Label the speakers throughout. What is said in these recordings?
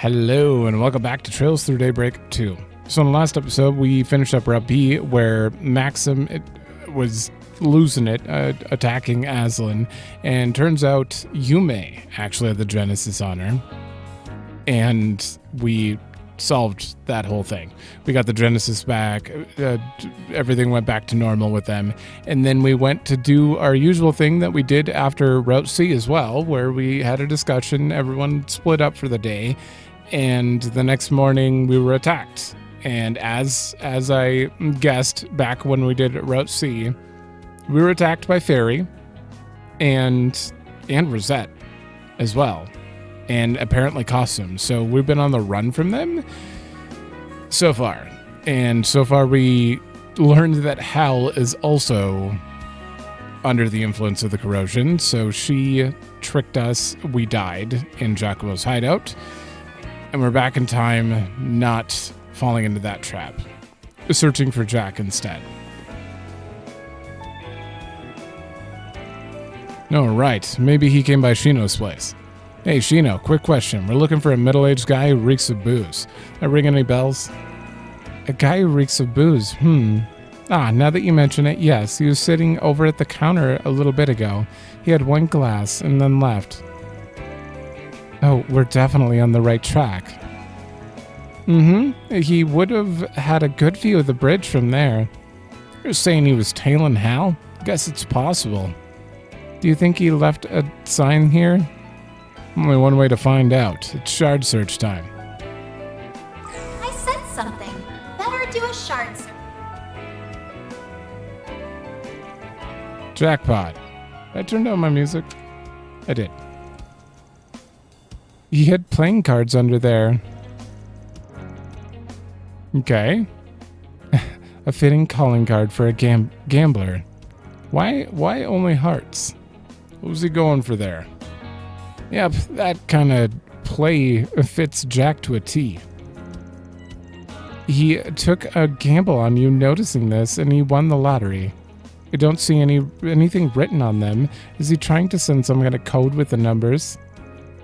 Speaker 1: Hello, and welcome back to Trails Through Daybreak II. So in the last episode, we finished up Route B, where Maxim was losing it, attacking Aslan, and turns out Yume actually had the Genesis on her, and we solved that whole thing. We got the Genesis back, everything went back to normal with them, and then we went to do our usual thing that we did after Route C as well, where we had a discussion, everyone split up for the day, and the next morning we were attacked. And as I guessed back when we did Route C, we were attacked by Fairy and Rosette as well, and apparently Costumes. So we've been on the run from them so far. And so far we learned that Hal is also under the influence of the corrosion. So she tricked us. We died in Giacomo's hideout. And we're back in time, not falling into that trap. Searching for Jack instead. No, right. Maybe he came by Shino's place. Hey, Shino, quick question. We're looking for a middle-aged guy who reeks of booze. That ring any bells? A guy who reeks of booze? Now that you mention it, yes. He was sitting over at the counter a little bit ago. He had one glass and then left. Oh, we're definitely on the right track. He would have had a good view of the bridge from there. You're saying he was tailing Hal? Guess it's possible. Do you think he left a sign here? Only one way to find out. It's shard search time.
Speaker 2: I said something. Better do a shard search.
Speaker 1: Jackpot. I turned on my music. I did. He had playing cards under there. Okay. A fitting calling card for a gambler. Why only hearts? What was he going for there? Yep, that kind of play fits Jack to a T. He took a gamble on you noticing this, and he won the lottery. I don't see anything written on them. Is he trying to send some kind of code with the numbers?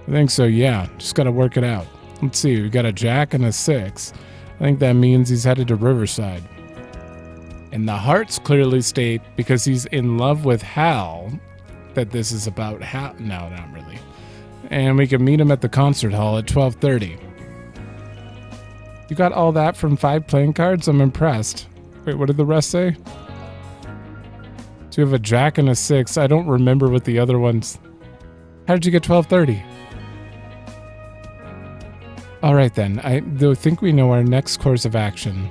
Speaker 1: I think so, yeah. Just gotta work it out. Let's see, we got a Jack and a 6. I think that means he's headed to Riverside. And the hearts clearly state, because he's in love with Hal, that this is about Hal. No, not really. And we can meet him at the concert hall at 12:30. You got all that from 5 playing cards? I'm impressed. Wait, what did the rest say? So you have a Jack and a 6. I don't remember what the other ones... How did you get 12:30? All right, then. I think we know our next course of action.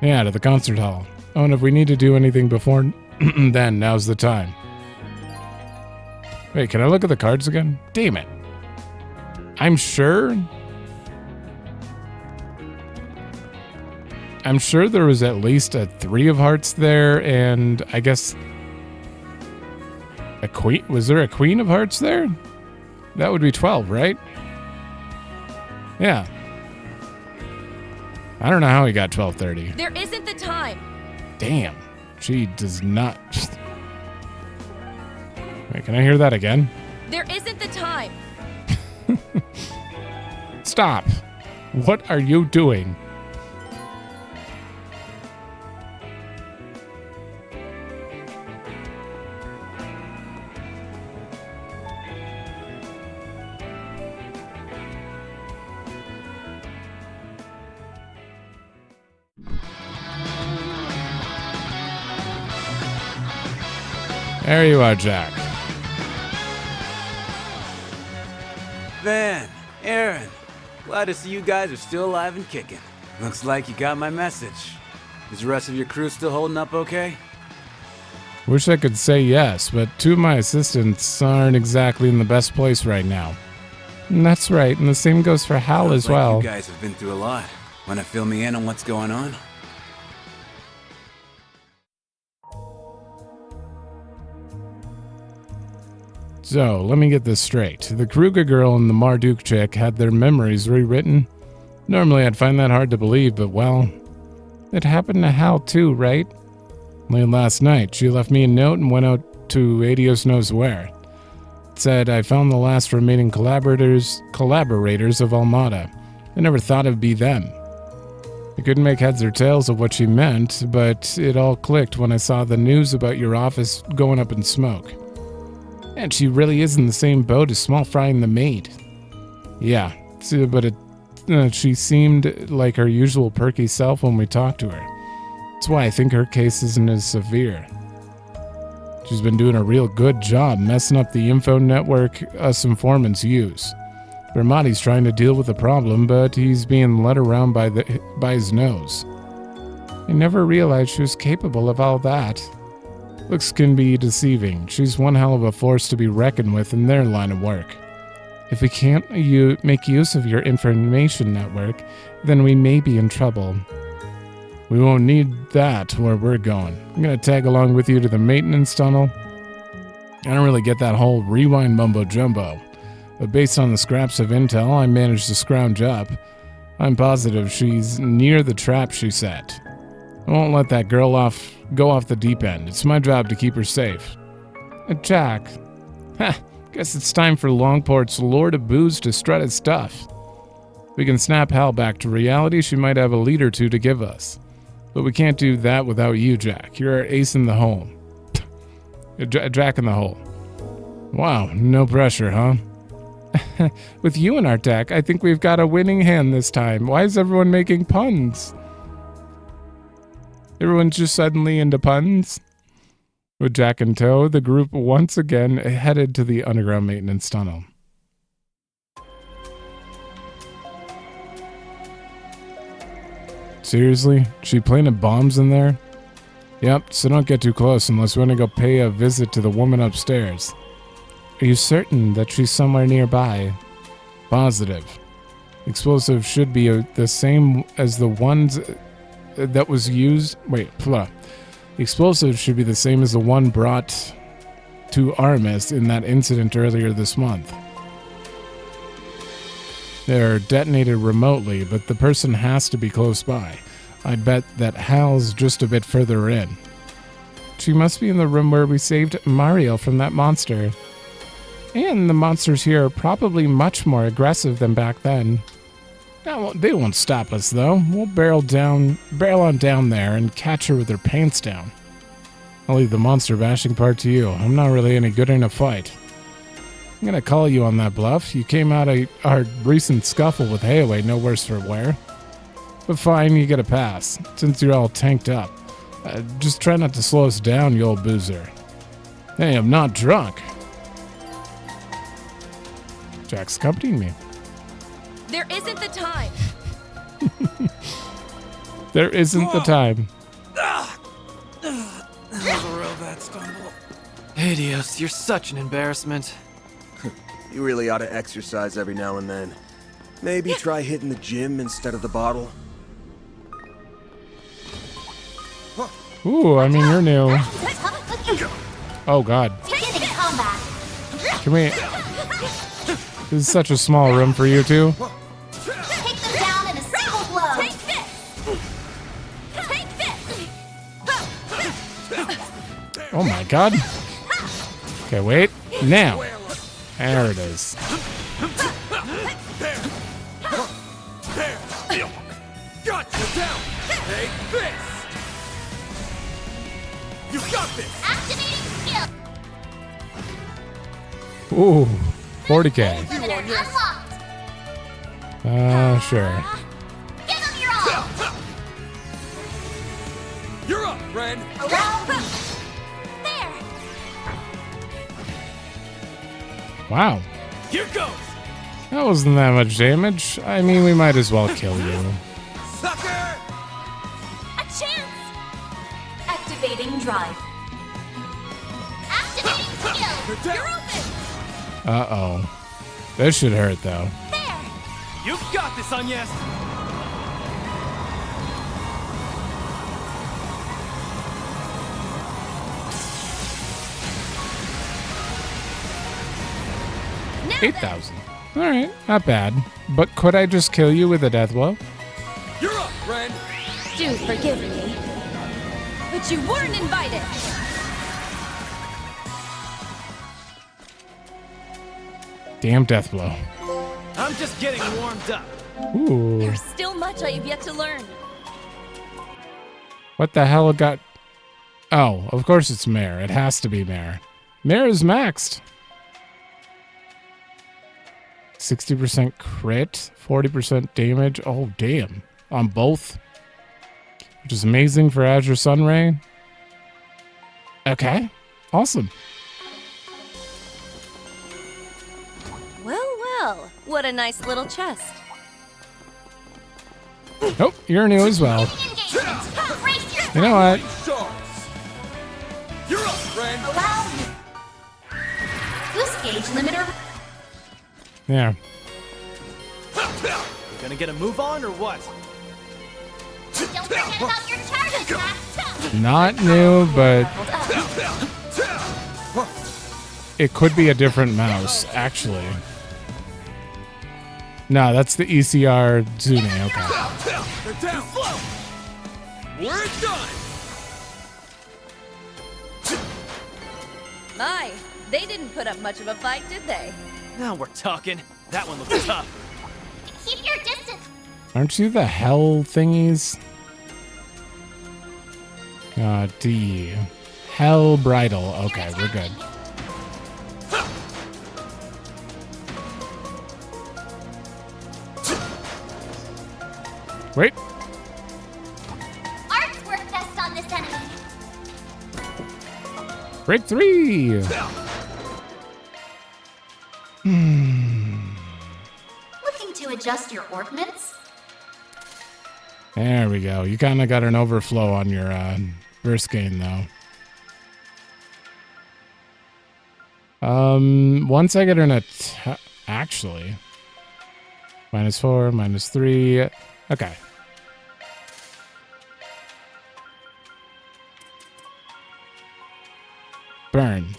Speaker 1: Yeah, to the concert hall. Oh, and if we need to do anything before then, now's the time. Wait, can I look at the cards again? Damn it. I'm sure there was at least a 3 of hearts there, and I guess a queen. Was there a queen of hearts there? That would be 12, right? Yeah. I don't know how he got 12:30.
Speaker 3: There isn't the time.
Speaker 1: Damn. She does not. Wait, can I hear that again?
Speaker 3: There isn't the time.
Speaker 1: Stop. What are you doing? There you are, Jack.
Speaker 4: Van, Aaron, glad to see you guys are still alive and kicking. Looks like you got my message. Is the rest of your crew still holding up okay?
Speaker 1: Wish I could say yes, but 2 of my assistants aren't exactly in the best place right now. And that's right, and the same goes for Hal as well.
Speaker 4: You guys have been through a lot. Wanna fill me in on what's going on?
Speaker 1: So, let me get this straight. The Kruger girl and the Marduk chick had their memories rewritten. Normally I'd find that hard to believe, but well, it happened to Hal too, right? Late last night, she left me a note and went out to Adios knows where. said, I found the last remaining collaborators of Almata. I never thought it'd be them. I couldn't make heads or tails of what she meant, but it all clicked when I saw the news about your office going up in smoke. And she really is in the same boat as Small Fry and the maid. Yeah, but she seemed like her usual perky self when we talked to her. That's why I think her case isn't as severe. She's been doing a real good job messing up the info network us informants use. Ramadi's trying to deal with the problem, but he's being led around by his nose. I never realized she was capable of all that. Looks can be deceiving. She's one hell of a force to be reckoned with in their line of work. If we can't make use of your information network, then we may be in trouble. We won't need that where we're going. I'm gonna tag along with you to the maintenance tunnel. I don't really get that whole rewind mumbo-jumbo, but based on the scraps of intel I managed to scrounge up, I'm positive she's near the trap she set. I won't let that girl go off the deep end. It's my job to keep her safe. Jack. Ha, guess it's time for Longport's Lord of Booze to strut his stuff. We can snap Hal back to reality. She might have a lead or two to give us. But we can't do that without you, Jack. You're our ace in the hole. Jack in the hole. Wow, no pressure, huh? With you in our deck, I think we've got a winning hand this time. Why is everyone making puns? Everyone's just suddenly into puns? With Jack in tow, the group once again headed to the underground maintenance tunnel. Seriously? She planted bombs in there? Yep, so don't get too close unless we want to go pay a visit to the woman upstairs. Are you certain that she's somewhere nearby? Positive. Explosive should be the same as the ones that was used... The explosive should be the same as the one brought to Artemis in that incident earlier this month. They're detonated remotely, but the person has to be close by. I'd bet that Hal's just a bit further in. She must be in the room where we saved Mario from that monster. And the monsters here are probably much more aggressive than back then. Now, they won't stop us, though. We'll barrel on down there and catch her with her pants down. I'll leave the monster bashing part to you. I'm not really any good in a fight. I'm gonna call you on that bluff. You came out of our recent scuffle with Hayaway no worse for wear. But fine, you get a pass, since you're all tanked up. Just try not to slow us down, you old boozer. Hey, I'm not drunk. Jack's accompanying me.
Speaker 3: There isn't the time.
Speaker 1: There isn't the time.
Speaker 5: That was a real bad stumble. Hideous, you're such an embarrassment.
Speaker 6: You really ought to exercise every now and then. Maybe try hitting the gym instead of the bottle.
Speaker 1: Ooh, I mean, you're new. Oh, God. Can we... This is such a small room for you two.
Speaker 2: Take them down in a single blow.
Speaker 3: Take this! Take this!
Speaker 1: Oh, my God. Okay, wait. Now. There it is.
Speaker 5: Got you down! Take this! You got this!
Speaker 2: Activating skill.
Speaker 1: Ooh, 40K.
Speaker 2: Limiter unlocked.
Speaker 1: Sure.
Speaker 2: Give them your all.
Speaker 5: You're up, friend!
Speaker 2: Around me. There.
Speaker 1: Wow.
Speaker 5: Here goes!
Speaker 1: That wasn't that much damage. I mean, we might as well kill you.
Speaker 5: Sucker!
Speaker 2: A chance. Activating drive. Activating skill. You're open.
Speaker 1: Uh-oh. This should hurt, though.
Speaker 2: There.
Speaker 5: You've got this, Agnes!
Speaker 3: Now
Speaker 1: 8,000. Alright, not bad. But could I just kill you with a death blow?
Speaker 5: You're up, friend!
Speaker 3: do forgive me. But you weren't invited.
Speaker 1: Damn death blow.
Speaker 5: I'm just getting warmed up.
Speaker 1: Ooh.
Speaker 3: There's still much I have yet to learn.
Speaker 1: What the hell got... Oh, of course it's Mare. It has to be Mare. Mare is maxed. 60% crit, 40% damage. Oh, damn. On both. Which is amazing for Azure Sunray. Okay. Awesome.
Speaker 3: Well, what a nice little chest.
Speaker 1: Oh, you're new as well. You know what?
Speaker 6: You're up, friend.
Speaker 2: Allow me. Boost gauge limiter.
Speaker 1: Yeah.
Speaker 5: You gonna get a move on or what?
Speaker 2: Don't forget about your charges, Max.
Speaker 1: Not new, but it could be a different mouse, actually. No, that's the ECR Zune, okay.
Speaker 6: They're down. We're done.
Speaker 3: My, they didn't put up much of a fight, did they?
Speaker 5: Now we're talking. That one looks tough.
Speaker 2: Keep your distance.
Speaker 1: Aren't you the hell thingies? D. Hell Bridal. Okay, we're good. Wait.
Speaker 2: Arts work best on this enemy.
Speaker 1: Break 3.
Speaker 2: Looking to adjust your ordnance?
Speaker 1: There we go. You kind of got an overflow on your burst gain, though. Once I get an attack... Actually. -4, -3. Okay. Burn.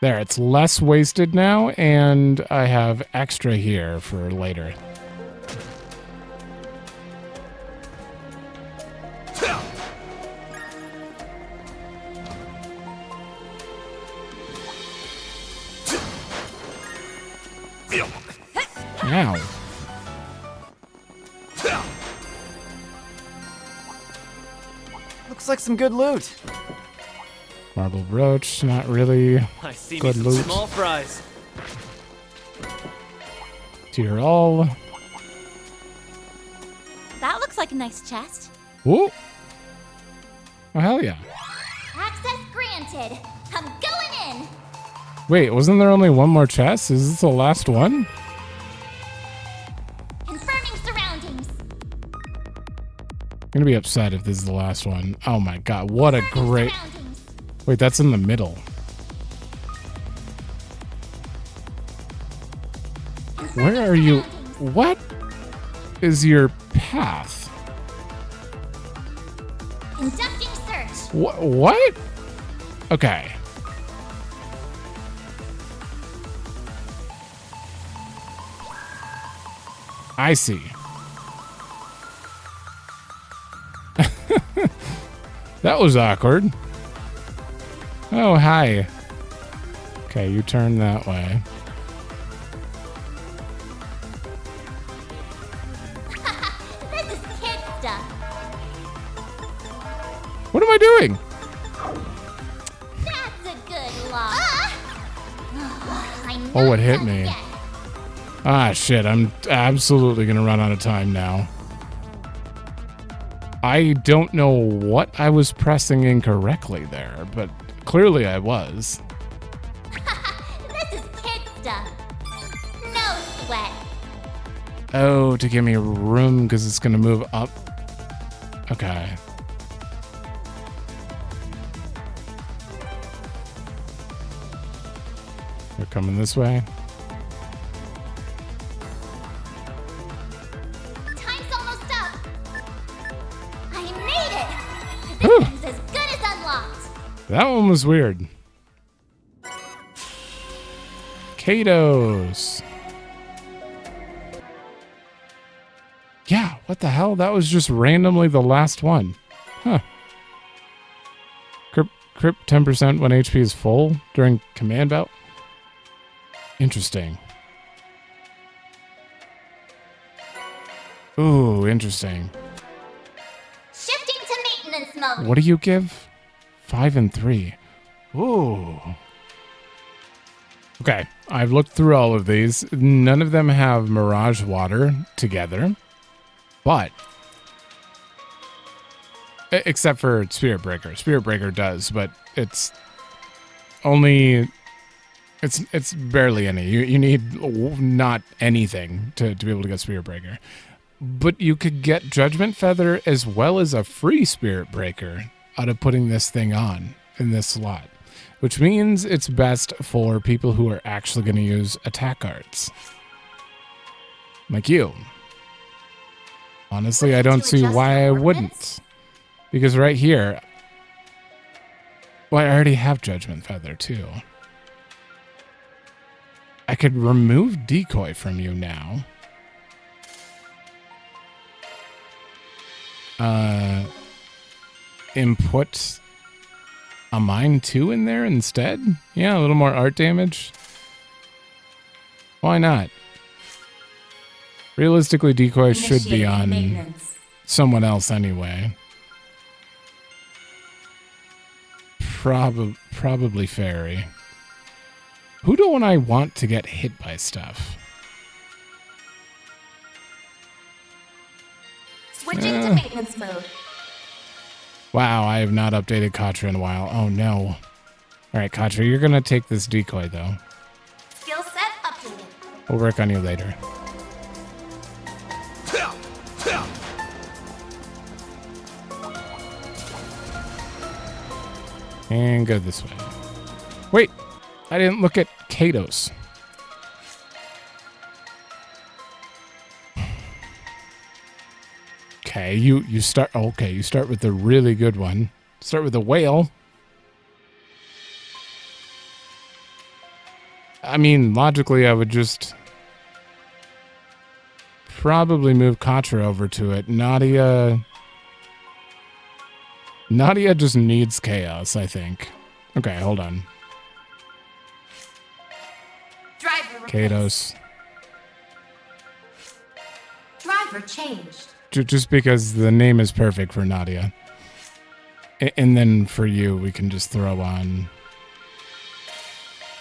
Speaker 1: There, it's less wasted now, and I have extra here for later. Ow.
Speaker 5: Looks like some good loot.
Speaker 1: Marble brooch, not really.
Speaker 5: I see me
Speaker 1: Good
Speaker 5: some
Speaker 1: loot.
Speaker 5: small fries.
Speaker 1: Tier all.
Speaker 2: That looks like a nice chest.
Speaker 1: Ooh. Oh, hell yeah.
Speaker 2: Access granted. I'm going in.
Speaker 1: Wait, wasn't there only one more chest? Is this the last one?
Speaker 2: Confirming surroundings.
Speaker 1: I'm gonna be upset if this is the last one. Oh my god, what a
Speaker 2: Confirming
Speaker 1: great...
Speaker 2: surroundings.
Speaker 1: Wait, that's in the middle. Where are you? What is your path?
Speaker 2: Conducting search.
Speaker 1: What? Okay. I see. That was awkward. Oh, hi. Okay, you turn that way.
Speaker 2: This is kid stuff.
Speaker 1: What am I doing?
Speaker 2: That's a good lock. I know
Speaker 1: Oh, it hit
Speaker 2: them
Speaker 1: me.
Speaker 2: again.
Speaker 1: Ah, shit. I'm absolutely going to run out of time now. I don't know what I was pressing incorrectly there, but clearly I was.
Speaker 2: This is kid stuff. No sweat.
Speaker 1: Oh, to give me room because it's going to move up. Okay. They're coming this way.
Speaker 2: Time's almost up. I made it.
Speaker 1: Whew.
Speaker 2: This thing's as good as unlocked.
Speaker 1: That one was weird. Kados. Yeah, what the hell? That was just randomly the last one. Huh. Crit 10% when HP is full during command bout. Interesting. Ooh, interesting.
Speaker 2: Shifting to maintenance mode.
Speaker 1: What do you give? 5 and 3. Ooh. Okay, I've looked through all of these. None of them have Mirage Water together, but except for Spirit Breaker. Spirit Breaker does, but it's only it's barely any. You need not anything to be able to get Spirit Breaker. But you could get Judgment Feather as well as a free Spirit Breaker out of putting this thing on in this slot, which means it's best for people who are actually going to use attack arts. Like you. Honestly, I don't see why I wouldn't. Because right here, well, I already have Judgment Feather too. I could remove Decoy from you now. Input a Mine 2 in there instead? Yeah, a little more art damage. Why not? Realistically, Decoy should be on someone else anyway. Probably Fairy. Who don't I want to get hit by stuff?
Speaker 2: Switching to maintenance mode.
Speaker 1: Wow, I have not updated Katra in a while. Oh no. Alright, Katra, you're gonna take this decoy though.
Speaker 2: Skill set updated.
Speaker 1: We'll work on you later. And go this way. Wait, I didn't look at Kados. Okay, you start. Okay, you start with the really good one. Start with the whale. I mean, logically, I would just probably move Katra over to it. Nadia just needs chaos, I think. Okay, hold on.
Speaker 2: Driver
Speaker 1: Kados.
Speaker 2: Driver changed.
Speaker 1: Just because the name is perfect for Nadia. And then for you, we can just throw on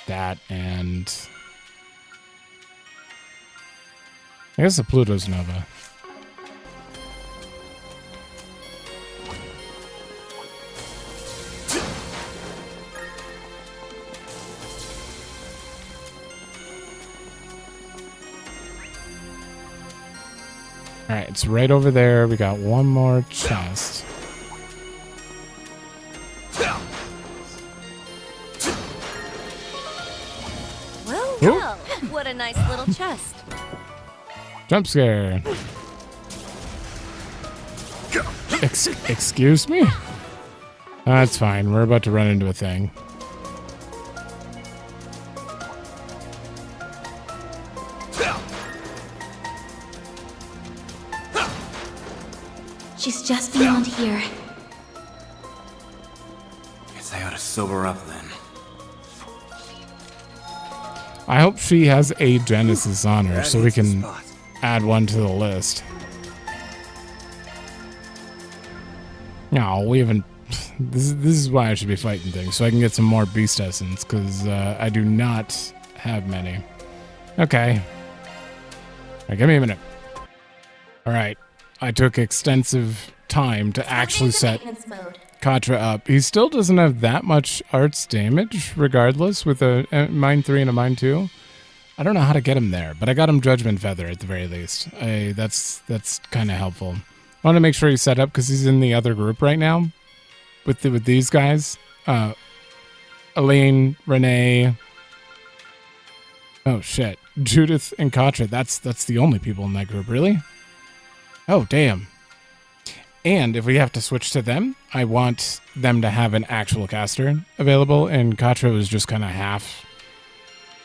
Speaker 1: that and I guess the Pluto's Nova. All right, it's right over there. We got one more chest.
Speaker 3: Well, what a nice little chest.
Speaker 1: Jump scare. Excuse me? That's fine. We're about to run into a thing.
Speaker 2: She's just beyond here.
Speaker 4: Guess I ought to sober up then.
Speaker 1: I hope she has a Genesis on her so we can add one to the list. No, we haven't. This is why I should be fighting things, so I can get some more Beast Essence, because I do not have many. Okay. All right, give me a minute. All right. I took extensive time to actually set Katra up. He still doesn't have that much arts damage, regardless, with a Mine 3 and a Mine 2. I don't know how to get him there, but I got him Judgment Feather at the very least. That's kind of helpful. I want to make sure he's set up because he's in the other group right now with these guys. Elaine, Renee. Oh shit, Judith and Katra. That's the only people in that group, really. Oh, damn. And if we have to switch to them, I want them to have an actual caster available, and Katra was just kind of half.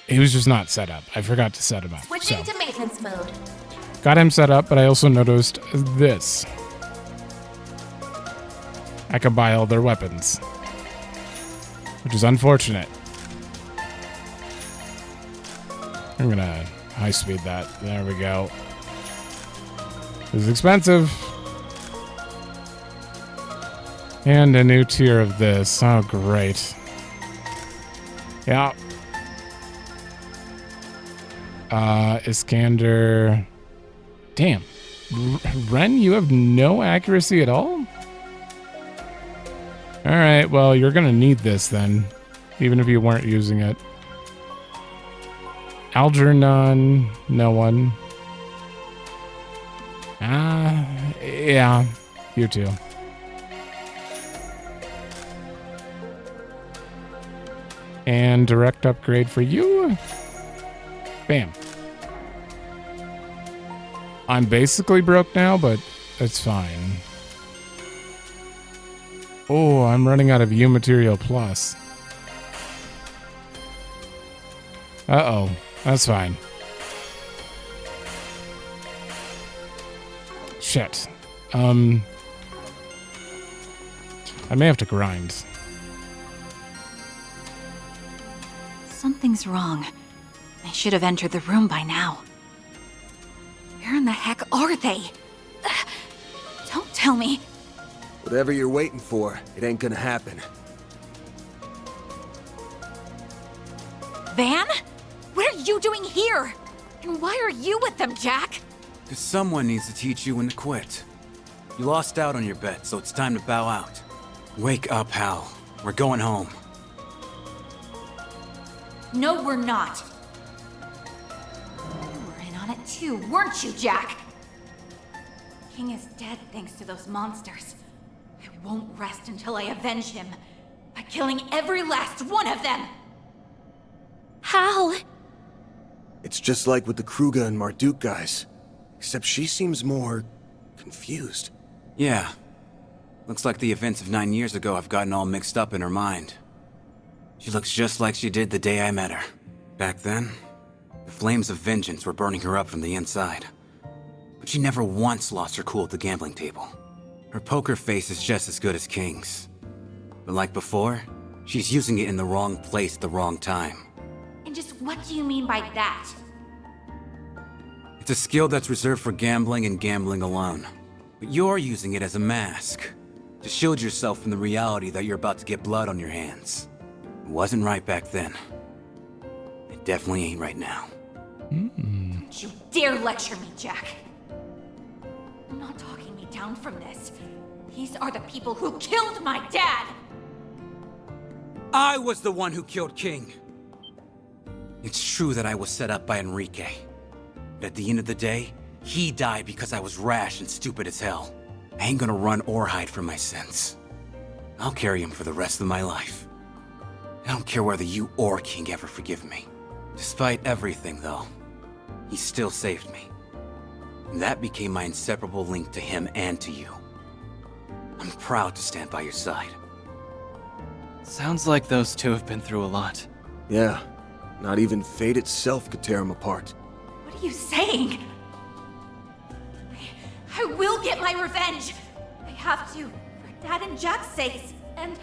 Speaker 1: He was just not set up. I forgot to set him up.
Speaker 2: Switching to maintenance mode.
Speaker 1: Got him set up, but I also noticed this. I can buy all their weapons. which is unfortunate. I'm gonna high speed that. There we go. This is expensive. And a new tier of this. Oh, great. Yeah. Iskander. Damn. Ren, you have no accuracy at all? Alright, well, you're gonna need this then. Even if you weren't using it. Algernon, no one. Yeah, you too. And direct upgrade for you. Bam. I'm basically broke now, but it's fine. Oh, I'm running out of U material plus. Uh-oh. That's fine. Shit. I may have to grind.
Speaker 3: Something's wrong. I should have entered the room by now. Where in the heck are they? Don't tell me.
Speaker 6: Whatever you're waiting for, it ain't gonna happen.
Speaker 3: Van? What are you doing here? And why are you with them, Jack?
Speaker 4: Because someone needs to teach you when to quit. You lost out on your bet, so it's time to bow out. Wake up, Hal. We're going home.
Speaker 3: No, we're not. You were in on it too, weren't you, Jack? King is dead thanks to those monsters. I won't rest until I avenge him by killing every last one of them. How?
Speaker 6: It's just like with the Kruga and Marduk guys. Except she seems more confused.
Speaker 4: Yeah. Looks like the events of 9 years ago have gotten all mixed up in her mind. She looks just like she did the day I met her. Back then, the flames of vengeance were burning her up from the inside. But she never once lost her cool at the gambling table. Her poker face is just as good as King's. But like before, she's using it in the wrong place at the wrong time.
Speaker 3: And just what do you mean by that?
Speaker 4: It's a skill that's reserved for gambling and gambling alone. But you're using it as a mask, to shield yourself from the reality that you're about to get blood on your hands. It wasn't right back then. It definitely ain't right now.
Speaker 3: Don't you dare lecture me, Jack. I'm not talking me down from this. These are the people who killed my dad!
Speaker 4: I was the one who killed King. It's true that I was set up by Enrique. But at the end of the day, he died because I was rash and stupid as hell. I ain't gonna run or hide from my sins. I'll carry him for the rest of my life. I don't care whether you or King ever forgive me. Despite everything, though, he still saved me. And that became my inseparable link to him and to you. I'm proud to stand by your side.
Speaker 5: Sounds like those two have been through a lot.
Speaker 6: Yeah, not even fate itself could tear them apart.
Speaker 3: What are you saying? I will get my revenge! I have to, for Dad and Jack's sakes, and...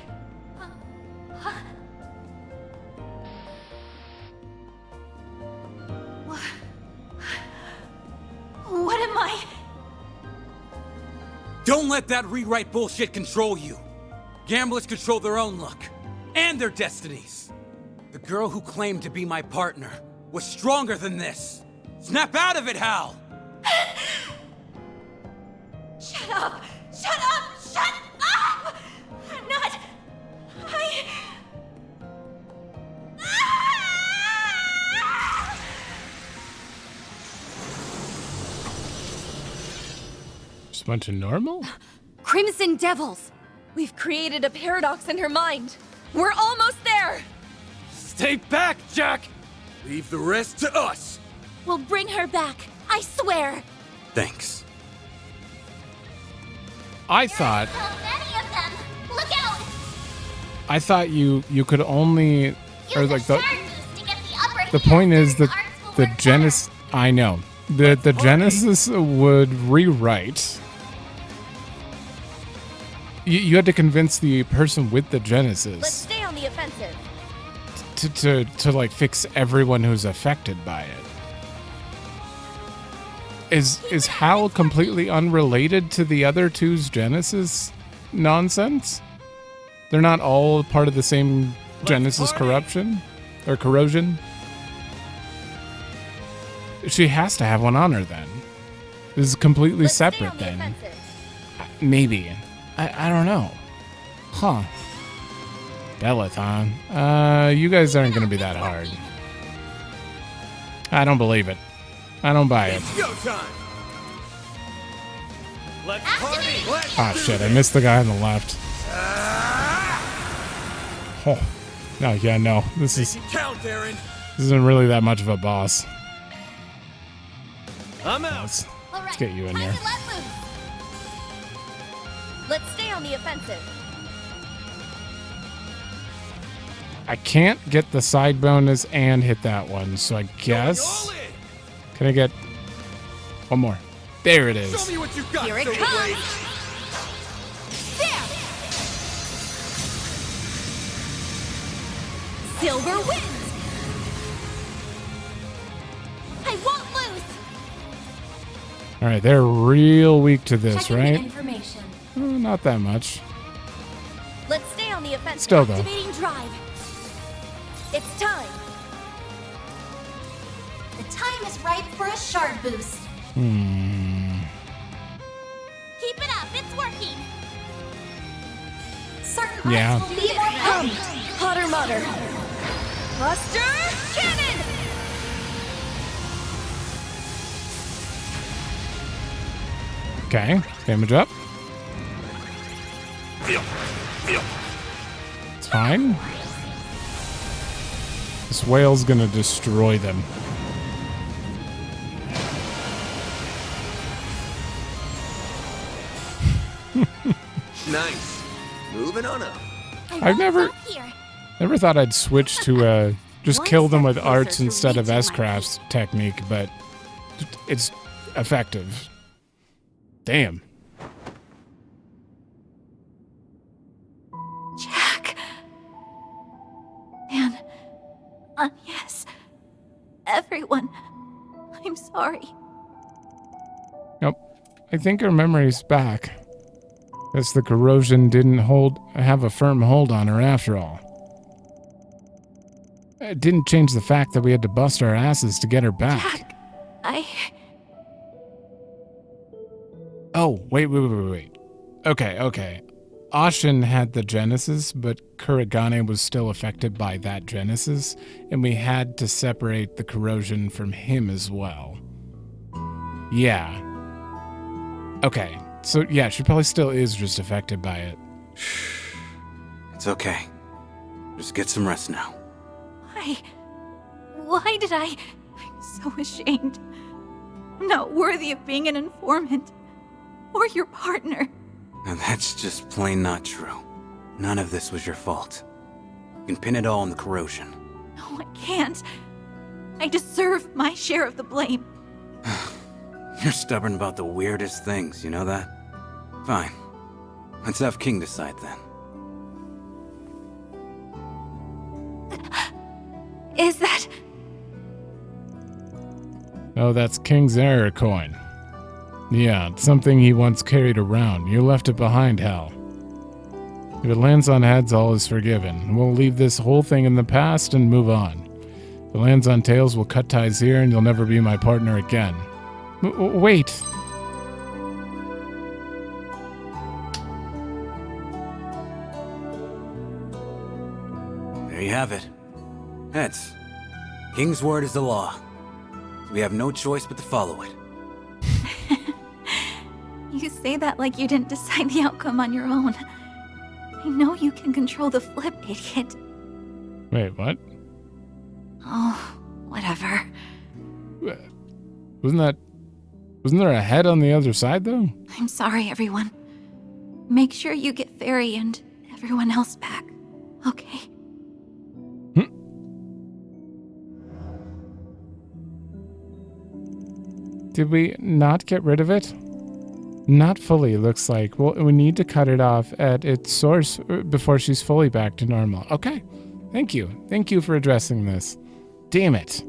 Speaker 3: What am I?
Speaker 4: Don't let that rewrite bullshit control you. Gamblers control their own luck, and their destinies. The girl who claimed to be my partner was stronger than this. Snap out of it, Hal!
Speaker 3: Shut up! Shut up! Shut up! I'm not...
Speaker 1: Just a bunch of normal?
Speaker 7: Crimson Devils! We've created a paradox in her mind. We're almost there!
Speaker 5: Stay back, Jack!
Speaker 6: Leave the rest to us!
Speaker 7: We'll bring her back, I swear!
Speaker 4: Thanks.
Speaker 1: I thought...
Speaker 2: So many of them! Look out!
Speaker 1: I thought you could only... Or
Speaker 2: Use
Speaker 1: like
Speaker 2: a
Speaker 1: the...
Speaker 2: shard boost to get the upper
Speaker 1: The
Speaker 2: hand.
Speaker 1: point is that
Speaker 2: Arts will
Speaker 1: the
Speaker 2: work
Speaker 1: Genesis... I know. The Genesis would rewrite... You had to convince the person with the
Speaker 7: Let's
Speaker 1: Genesis
Speaker 7: stay on the offensive. offensive.
Speaker 1: To like fix everyone who's affected by it. Is Hal completely unrelated to the other two's Genesis nonsense? They're not all part of the same Genesis corruption or corrosion? She has to have one on her then. This is completely
Speaker 7: Let's stay on
Speaker 1: separate
Speaker 7: the
Speaker 1: then.
Speaker 7: offensive.
Speaker 1: Maybe. I don't know. Huh. Bellathon. You guys aren't going to be that hard. I don't believe it. I don't buy it.
Speaker 6: Go time. Let's party. Let's
Speaker 1: Oh shit, I missed the guy on the left. Oh. No, yeah, no. This
Speaker 6: count, Aaron.
Speaker 1: isn't really that much of a boss.
Speaker 6: I'm out.
Speaker 1: Let's
Speaker 2: All right,
Speaker 1: get you in
Speaker 2: time
Speaker 1: there.
Speaker 2: to let loose.
Speaker 7: Let's stay on the offensive.
Speaker 1: I can't get the side bonus and hit that one, so I guess...
Speaker 6: All in.
Speaker 1: Can I get one more? There it
Speaker 6: Show
Speaker 1: is.
Speaker 6: me what you got.
Speaker 7: Here it
Speaker 6: Silver
Speaker 7: comes.
Speaker 6: Blade.
Speaker 7: There! Silver wins!
Speaker 2: I won't lose.
Speaker 1: All right, they're real weak to this,
Speaker 2: Checking the
Speaker 1: right?
Speaker 2: information.
Speaker 1: Not that much.
Speaker 7: Let's stay on the offensive.
Speaker 1: Still, though.
Speaker 7: Activating drive. It's time.
Speaker 2: The time is right for a shard boost.
Speaker 7: Keep it up. It's working.
Speaker 2: Certain
Speaker 1: Yeah.
Speaker 2: arts will be more potent.
Speaker 7: Hotter mutter. Buster cannon!
Speaker 1: Okay, damage up. It's fine. This whale's gonna destroy them.
Speaker 6: Nice. Moving on up.
Speaker 1: I've never thought I'd switch to just
Speaker 7: One
Speaker 1: kill them
Speaker 7: step
Speaker 1: with
Speaker 7: closer
Speaker 1: arts
Speaker 7: to
Speaker 1: instead of
Speaker 7: reaching my
Speaker 1: S-Craft's technique, but it's effective. Damn.
Speaker 3: Jack. Man. Yes. Everyone. I'm sorry.
Speaker 1: Nope. I think her memory's back. Guess the corrosion didn't have a firm hold on her after all. It didn't change the fact that we had to bust our asses to get her back.
Speaker 3: Jack.
Speaker 1: Oh, wait. Okay. Ashen had the Genesis, but Kuragane was still affected by that Genesis, and we had to separate the corrosion from him as well. Yeah. Okay. So, yeah, she probably still is just affected by it.
Speaker 4: It's okay. Just get some rest now.
Speaker 3: Why did I? I'm so ashamed. I'm not worthy of being an informant. Or your partner.
Speaker 4: Now that's just plain not true. None of this was your fault. You can pin it all on the corrosion.
Speaker 3: No, I can't. I deserve my share of the blame.
Speaker 4: You're stubborn about the weirdest things, you know that? Fine. Let's have King decide then.
Speaker 3: Is that...
Speaker 1: Oh, that's King's Error coin. Yeah, it's something he once carried around. You left it behind, Hal. If it lands on heads, all is forgiven. We'll leave this whole thing in the past and move on. If it lands on tails, we'll cut ties here and you'll never be my partner again. Wait.
Speaker 4: There you have it. Heads. King's word is the law. We have no choice but to follow it.
Speaker 3: You say that like you didn't decide the outcome on your own. I know you can control the flip, idiot.
Speaker 1: Wait, what?
Speaker 3: Oh, whatever.
Speaker 1: Wasn't there a head on the other side, though?
Speaker 3: I'm sorry, everyone. Make sure you get Fairy and everyone else back. Okay?
Speaker 1: Did we not get rid of it? Not fully, looks like. Well, we need to cut it off at its source before she's fully back to normal. Okay. Thank you. Thank you for addressing this. Damn it.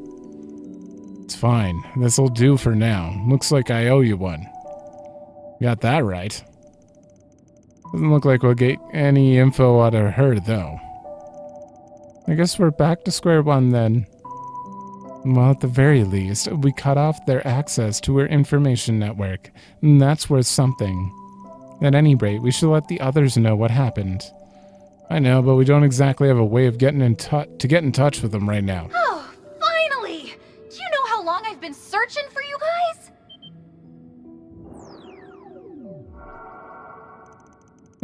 Speaker 1: It's fine. This'll do for now. Looks like I owe you one. Got that right. Doesn't look like we'll get any info out of her, though. I guess we're back to square one, then. Well, at the very least, we cut off their access to her information network, and that's worth something. At any rate, we should let the others know what happened. I know, but we don't exactly have a way of getting in touch with them right now.
Speaker 3: Oh, finally! Do you know how long I've been searching for you guys?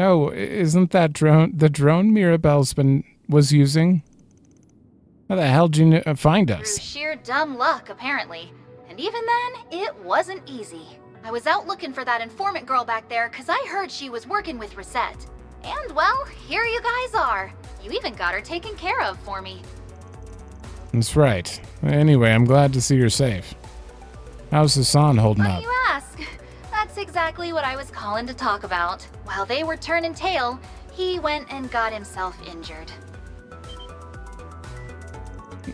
Speaker 1: Oh, isn't that the drone Mirabelle's was using? How the hell did you find us?
Speaker 2: Through sheer dumb luck, apparently. And even then, it wasn't easy. I was out looking for that informant girl back there because I heard she was working with Reset. And, well, here you guys are. You even got her taken care of for me.
Speaker 1: That's right. Anyway, I'm glad to see you're safe. How's Hassan holding
Speaker 2: Funny
Speaker 1: up?
Speaker 2: you ask. That's exactly what I was calling to talk about. While they were turning tail, he went and got himself injured.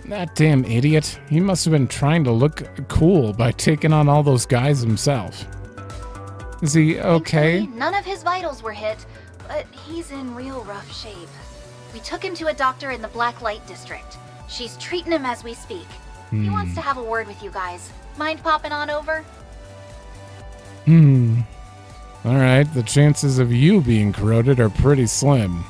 Speaker 1: That damn idiot. He must have been trying to look cool by taking on all those guys himself. Is he okay?
Speaker 2: Thankfully, none of his vitals were hit, but he's in real rough shape. We took him to a doctor in the Blacklight district. She's treating him as we speak. He wants to have a word with you guys. Mind popping on over?
Speaker 1: Alright, the chances of you being corroded are pretty slim.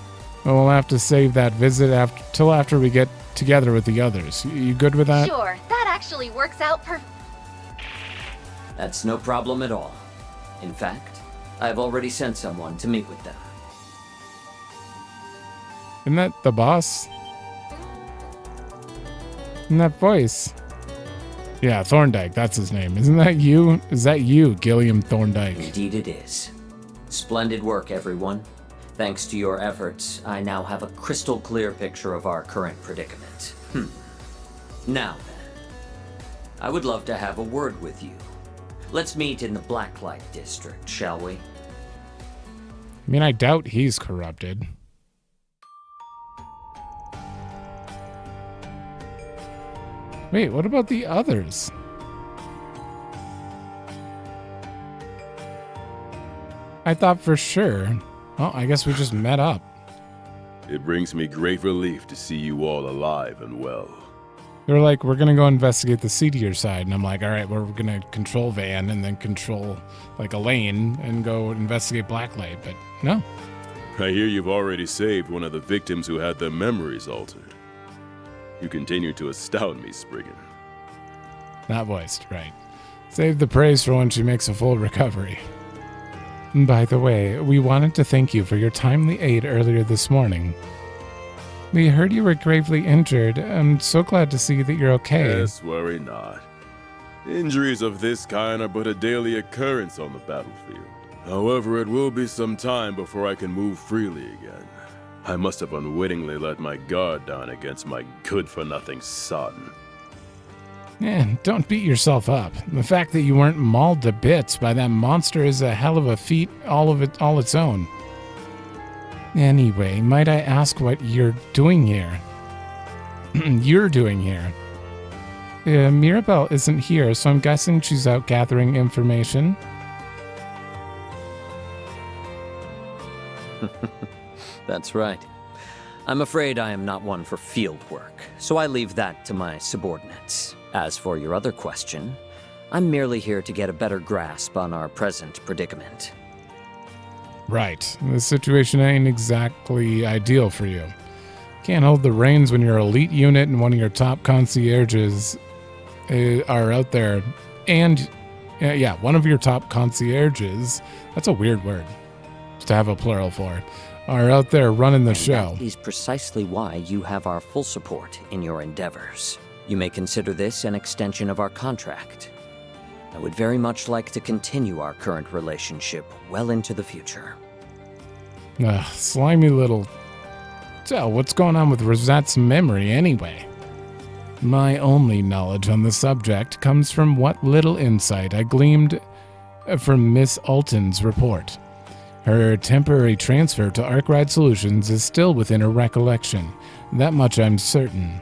Speaker 1: We'll have to save that visit till after we get together with the others. You good with that?
Speaker 2: Sure, that actually works out
Speaker 8: That's no problem at all. In fact, I've already sent someone to meet with them.
Speaker 1: Isn't that the boss? In that voice. Yeah, Thorndyke, that's his name. Isn't that you? Is that you, Gilliam Thorndyke?
Speaker 8: Indeed it is. Splendid work, everyone. Thanks to your efforts, I now have a crystal clear picture of our current predicament. Now then, I would love to have a word with you. Let's meet in the Blacklight district, shall we?
Speaker 1: I mean, I doubt he's corrupted. Wait, what about the others? I thought for sure. Oh, I guess we just met up.
Speaker 9: It brings me great relief to see you all alive and well.
Speaker 1: They're like, we're gonna go investigate the seedier side, and I'm like, all right, we're gonna control Van and then control like a lane and go investigate Blacklight, but no.
Speaker 9: I hear you've already saved one of the victims who had their memories altered. You continue to astound me, Spriggan.
Speaker 1: Not voiced, right. Save the praise for when she makes a full recovery. By the way, we wanted to thank you for your timely aid earlier this morning. We heard you were gravely injured. I'm so glad to see that you're okay.
Speaker 9: Yes, worry not. Injuries of this kind are but a daily occurrence on the battlefield. However, it will be some time before I can move freely again. I must have unwittingly let my guard down against my good-for-nothing son.
Speaker 1: Don't beat yourself up. The fact that you weren't mauled to bits by that monster is a hell of a feat all its own. Anyway, might I ask what you're doing here? You're doing here. Mirabelle isn't here, so I'm guessing she's out gathering information.
Speaker 8: That's right. I'm afraid I am not one for field work, so I leave that to my subordinates. As for your other question, I'm merely here to get a better grasp on our present predicament.
Speaker 1: Right. The situation ain't exactly ideal for you. Can't hold the reins when your elite unit and one of your top concierges are out there. And, yeah, one of your top concierges, that's a weird word to have a plural for, are out there running the show.
Speaker 8: That is precisely why you have our full support in your endeavors. You may consider this an extension of our contract. I would very much like to continue our current relationship well into the future.
Speaker 1: Slimy little... So, what's going on with Rosette's memory anyway? My only knowledge on the subject comes from what little insight I gleaned from Miss Alton's report. Her temporary transfer to Arkride Solutions is still within her recollection. That much I'm certain.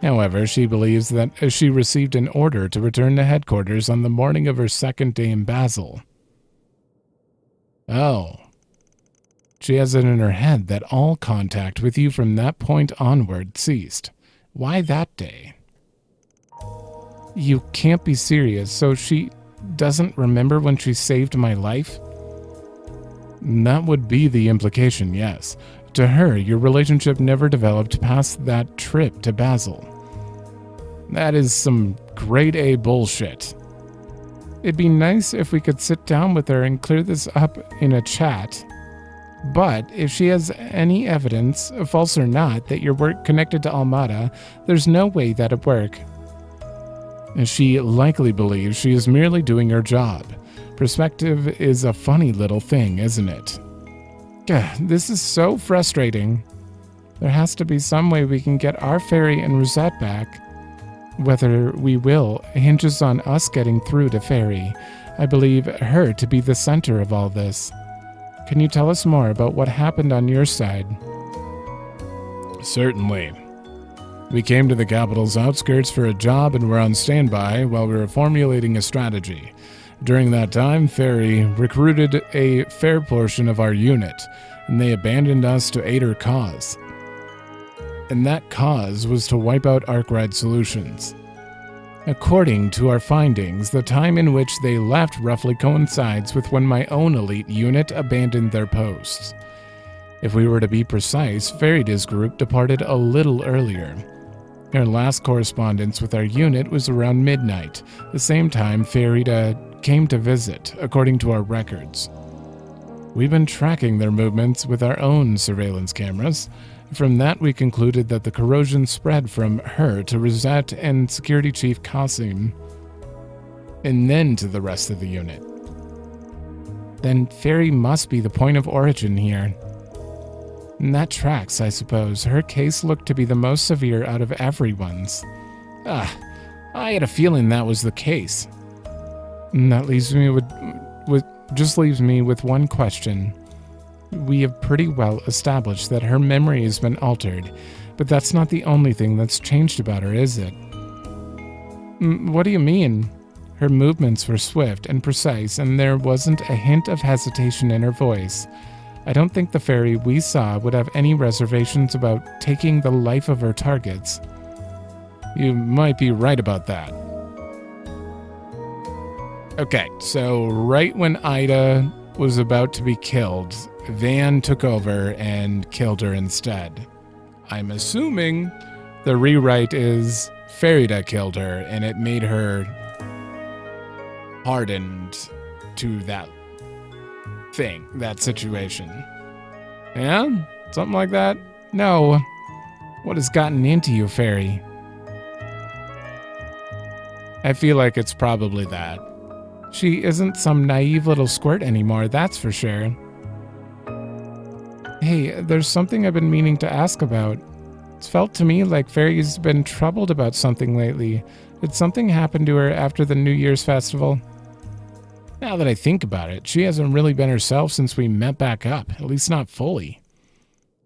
Speaker 1: However, she believes that she received an order to return to headquarters on the morning of her second day in Basel. Oh. She has it in her head that all contact with you from that point onward ceased. Why that day? You can't be serious, so she doesn't remember when she saved my life? That would be the implication, yes. To her, your relationship never developed past that trip to Basel. That is some grade A bullshit. It'd be nice if we could sit down with her and clear this up in a chat. But if she has any evidence, false or not, that your work connected to Almata, there's no way that'd work. She likely believes she is merely doing her job. Perspective is a funny little thing, isn't it? This is so frustrating. There has to be some way we can get our Fairy and Rosette back. Whether we will hinges on us getting through to Fairy. I believe her to be the center of all this. Can you tell us more about what happened on your side? Certainly. We came to the capital's outskirts for a job and were on standby while we were formulating a strategy. During that time, Fairy recruited a fair portion of our unit, and they abandoned us to aid her cause. And that cause was to wipe out Arkride Solutions. According to our findings, the time in which they left roughly coincides with when my own elite unit abandoned their posts. If we were to be precise, Farida's group departed a little earlier. Our last correspondence with our unit was around midnight, the same time Farida came to visit, according to our records. We've been tracking their movements with our own surveillance cameras. From that, we concluded that the corrosion spread from her to Rosette and Security Chief Qasim, and then to the rest of the unit. Then Fairy must be the point of origin here. And that tracks, I suppose. Her case looked to be the most severe out of everyone's. I had a feeling that was the case. And that leaves me with one question. We have pretty well established that her memory has been altered, but that's not the only thing that's changed about her, is it? What do you mean? Her movements were swift and precise, and there wasn't a hint of hesitation in her voice. I don't think the Fairy we saw would have any reservations about taking the life of her targets. You might be right about that. Okay, so right when Ida was about to be killed, Van took over and killed her instead. I'm assuming the rewrite is Farida killed her, and it made her hardened to that thing, that situation. Yeah? Something like that? No. What has gotten into you, Fairy? I feel like it's probably that. She isn't some naive little squirt anymore, that's for sure. Hey, there's something I've been meaning to ask about. It's felt to me like Fairy's been troubled about something lately. Did something happen to her after the New Year's festival? Now that I think about it, she hasn't really been herself since we met back up, at least not fully.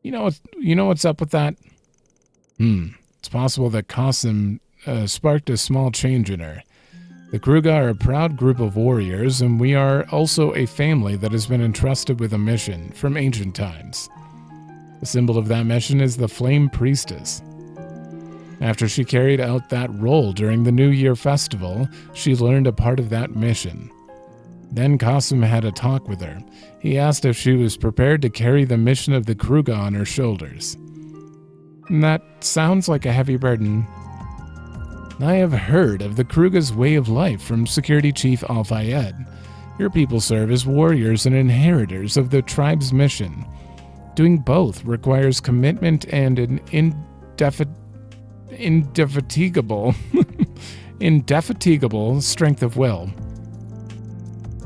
Speaker 1: You know what's up with that? It's possible that Qasim sparked a small change in her. The Kruga are a proud group of warriors, and we are also a family that has been entrusted with a mission from ancient times. The symbol of that mission is the Flame Priestess. After she carried out that role during the New Year festival, she learned a part of that mission. Then Qasim had a talk with her. He asked if she was prepared to carry the mission of the Kruga on her shoulders. And that sounds like a heavy burden. I have heard of the Kruga's way of life from Security Chief Al-Fayed. Your people serve as warriors and inheritors of the tribe's mission. Doing both requires commitment and an indefatigable strength of will.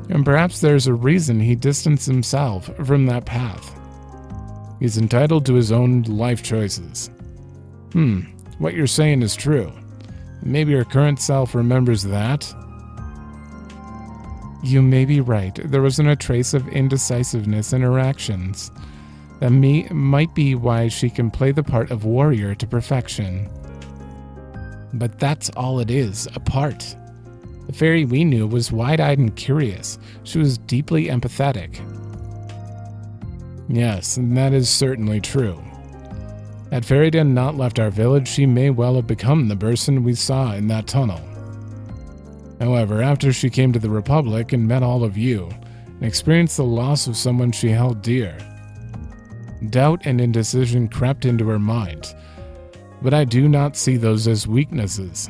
Speaker 1: And perhaps there's a reason he distanced himself from that path. He's entitled to his own life choices. What you're saying is true. Maybe her current self remembers that? You may be right. There wasn't a trace of indecisiveness in her actions. That might be why she can play the part of warrior to perfection. But that's all it is, a part. The fairy we knew was wide-eyed and curious. She was deeply empathetic. Yes, and that is certainly true. Had Ferryden not left our village, she may well have become the person we saw in that tunnel. However, after she came to the Republic and met all of you, and experienced the loss of someone she held dear, doubt and indecision crept into her mind, but I do not see those as weaknesses.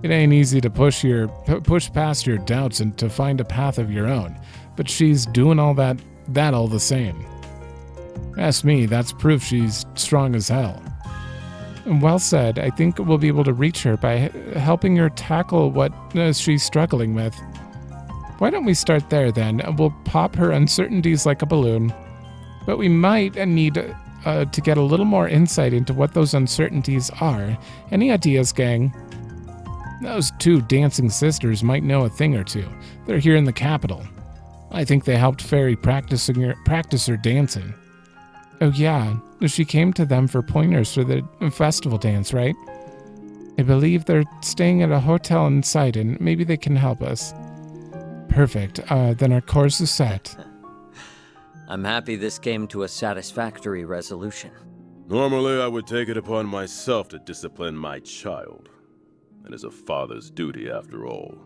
Speaker 1: It ain't easy to push past your doubts and to find a path of your own, but she's doing all that all the same. Ask me, that's proof she's strong as hell. Well said. I think we'll be able to reach her by helping her tackle what she's struggling with. Why don't we start there then? We'll pop her uncertainties like a balloon. But we might need to get a little more insight into what those uncertainties are. Any ideas, gang? Those two dancing sisters might know a thing or two. They're here in the capital. I think they helped Fairy practice her dancing. Oh yeah, she came to them for pointers for the festival dance, right? I believe they're staying at a hotel in Sidon. Maybe they can help us. Perfect. Then our course is set.
Speaker 8: I'm happy this came to a satisfactory resolution.
Speaker 9: Normally, I would take it upon myself to discipline my child. It is a father's duty, after all.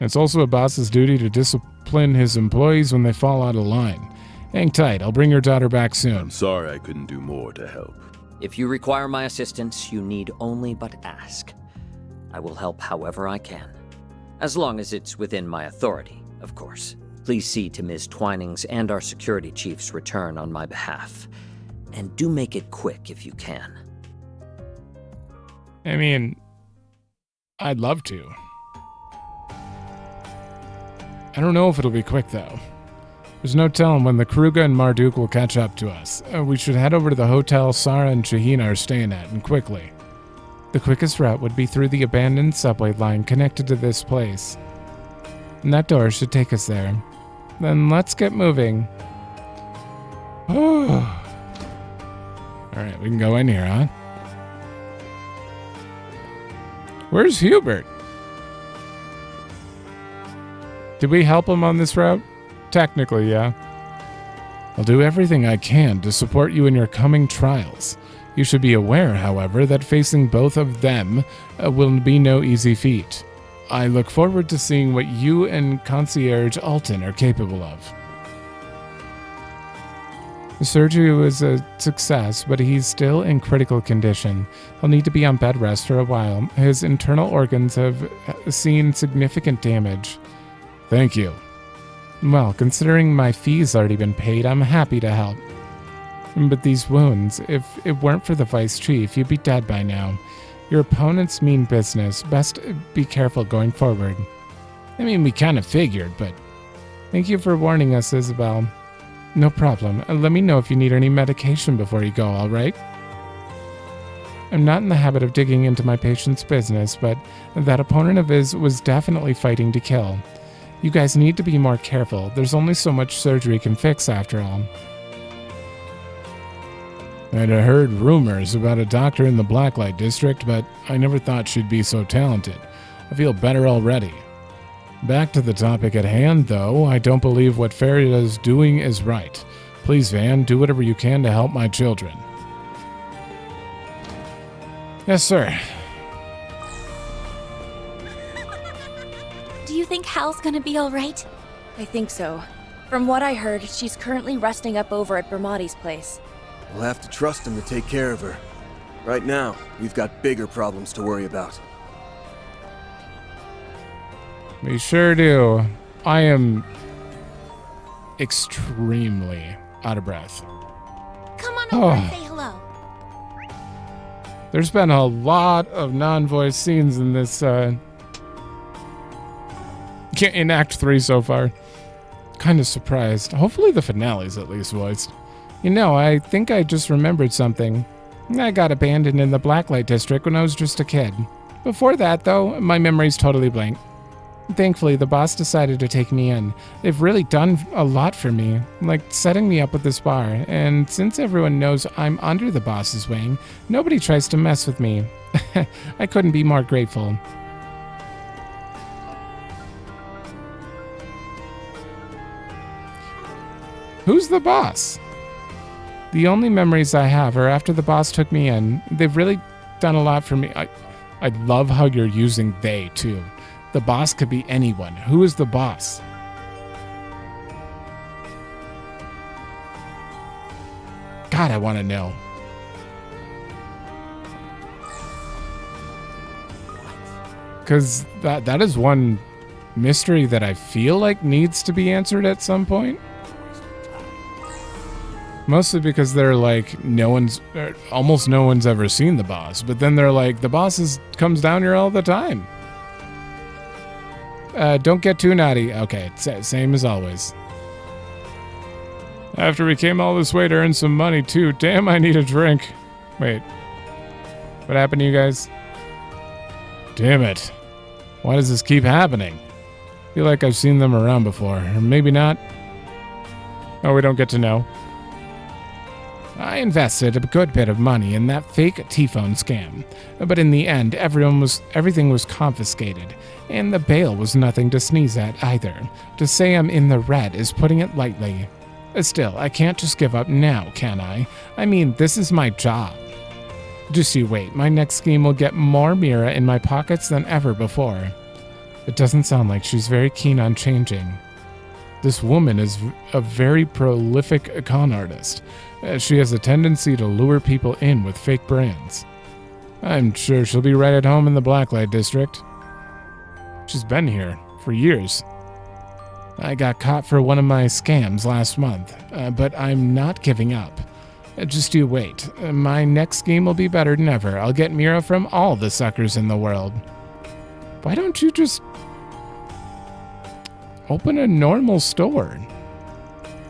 Speaker 1: It's also a boss's duty to discipline his employees when they fall out of line. Hang tight, I'll bring your daughter back soon.
Speaker 9: I'm sorry I couldn't do more to help.
Speaker 8: If you require my assistance, you need only but ask. I will help however I can. As long as it's within my authority, of course. Please see to Ms. Twining's and our security chief's return on my behalf. And do make it quick if you can.
Speaker 1: I mean, I'd love to. I don't know if it'll be quick, though. There's no telling when the Kruga and Marduk will catch up to us. We should head over to the hotel Sarah and Shahina are staying at, and quickly. The quickest route would be through the abandoned subway line connected to this place. And that door should take us there. Then let's get moving. Alright, we can go in here, huh? Where's Hubert? Did we help him on this route? Technically, yeah. I'll do everything I can to support you in your coming trials. You should be aware, however, that facing both of them will be no easy feat. I look forward to seeing what you and Concierge Alton are capable of. The surgery was a success, but he's still in critical condition. He'll need to be on bed rest for a while. His internal organs have seen significant damage. Thank you. Well, considering my fee's already been paid, I'm happy to help. But these wounds, if it weren't for the Vice Chief, you'd be dead by now. Your opponents mean business. Best be careful going forward. I mean, we kind of figured, but thank you for warning us, Isabel. No problem. Let me know if you need any medication before you go, all right? I'm not in the habit of digging into my patient's business, but that opponent of his was definitely fighting to kill. You guys need to be more careful. There's only so much surgery can fix after all. I'd heard rumors about a doctor in the Blacklight district, but I never thought she'd be so talented. I feel better already. Back to the topic at hand, though, I don't believe what Farida's doing is right. Please, Van, do whatever you can to help my children. Yes, sir.
Speaker 7: Do you think Hal's gonna be alright?
Speaker 10: I think so. From what I heard, she's currently resting up over at Bermati's place.
Speaker 6: We'll have to trust him to take care of her. Right now, we've got bigger problems to worry about.
Speaker 1: We sure do. I am extremely out of breath.
Speaker 7: Come on over and say hello.
Speaker 1: There's been a lot of non-voice scenes in this, in Act 3 so far. Kind of surprised. Hopefully the finale's at least voiced. You know, I think I just remembered something. I got abandoned in the Blacklight district when I was just a kid. Before that, though, my memory's totally blank. Thankfully, the boss decided to take me in. They've really done a lot for me, like setting me up with this bar, and since everyone knows I'm under the boss's wing, nobody tries to mess with me. I couldn't be more grateful. Who's the boss? The only memories I have are after the boss took me in. They've really done a lot for me. I love how you're using they, too. The boss could be anyone. Who is the boss? God, I want to know. Because that is one mystery that I feel like needs to be answered at some point. Mostly because they're like, almost no one's ever seen the boss. But then they're like, the boss comes down here all the time. Don't get too naughty. Okay, same as always. After we came all this way to earn some money too. Damn, I need a drink. Wait. What happened to you guys? Damn it. Why does this keep happening? I feel like I've seen them around before. Or maybe not. Oh, we don't get to know. I invested a good bit of money in that fake T-phone scam, but in the end, everything was confiscated, and the bail was nothing to sneeze at either. To say I'm in the red is putting it lightly. Still, I can't just give up now, can I? I mean, this is my job. Just you wait, my next scheme will get more Mira in my pockets than ever before. It doesn't sound like she's very keen on changing. This woman is a very prolific con artist. She has a tendency to lure people in with fake brands. I'm sure she'll be right at home in the Blacklight district. She's been here for years. I got caught for one of my scams last month, but I'm not giving up. Just you wait. My next scheme will be better than ever. I'll get Mira from all the suckers in the world. Why don't you just open a normal store?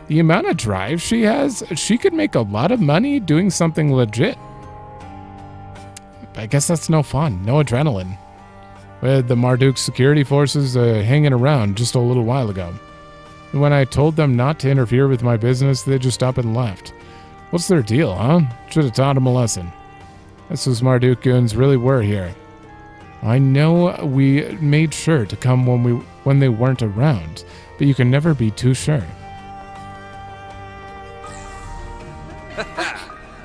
Speaker 1: The amount of drive she has, she could make a lot of money doing something legit. I guess that's no fun, no adrenaline. We had the Marduk security forces hanging around just a little while ago. And when I told them not to interfere with my business, they just up and left. What's their deal, huh? Should have taught them a lesson. That's those Marduk goons really were here. I know we made sure to come when they weren't around, but you can never be too sure.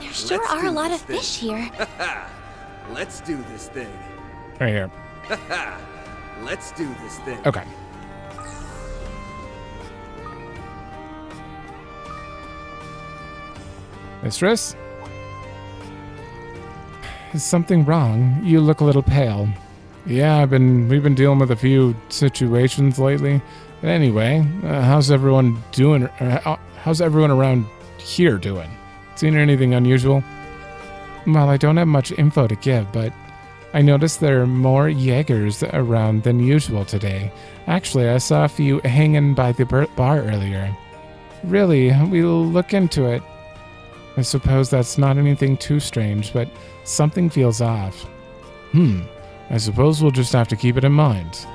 Speaker 10: There sure are a lot of fish here.
Speaker 6: Let's do this thing.
Speaker 1: Right here.
Speaker 6: Let's do this thing.
Speaker 1: Okay. Mistress? Is something wrong? You look a little pale. Yeah, we've been dealing with a few situations lately. But anyway, how's everyone doing? How's everyone around here doing? Seen anything unusual? Well, I don't have much info to give, but I noticed there are more Jaegers around than usual today. Actually, I saw a few hanging by the bar earlier. Really, we'll look into it. I suppose that's not anything too strange, but something feels off. I suppose we'll just have to keep it in mind.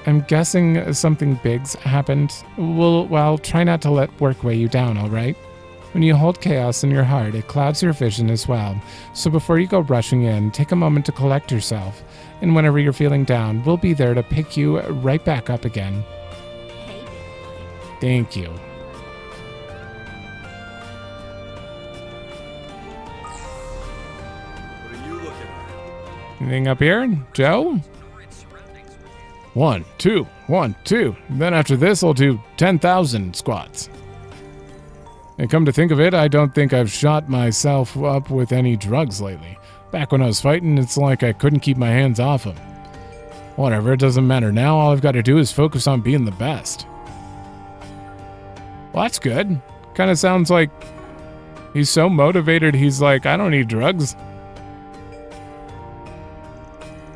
Speaker 1: I'm guessing something big's happened. Well, try not to let work weigh you down, alright? When you hold chaos in your heart, it clouds your vision as well. So before you go rushing in, take a moment to collect yourself. And whenever you're feeling down, we'll be there to pick you right back up again. Thank you. Anything up here? Joe? 1, 2, 1, 2. Then after this, I'll do 10,000 squats. And come to think of it, I don't think I've shot myself up with any drugs lately. Back when I was fighting, it's like I couldn't keep my hands off him. Whatever, it doesn't matter now. All I've got to do is focus on being the best. Well, that's good. Kind of sounds like he's so motivated, he's like, I don't need drugs.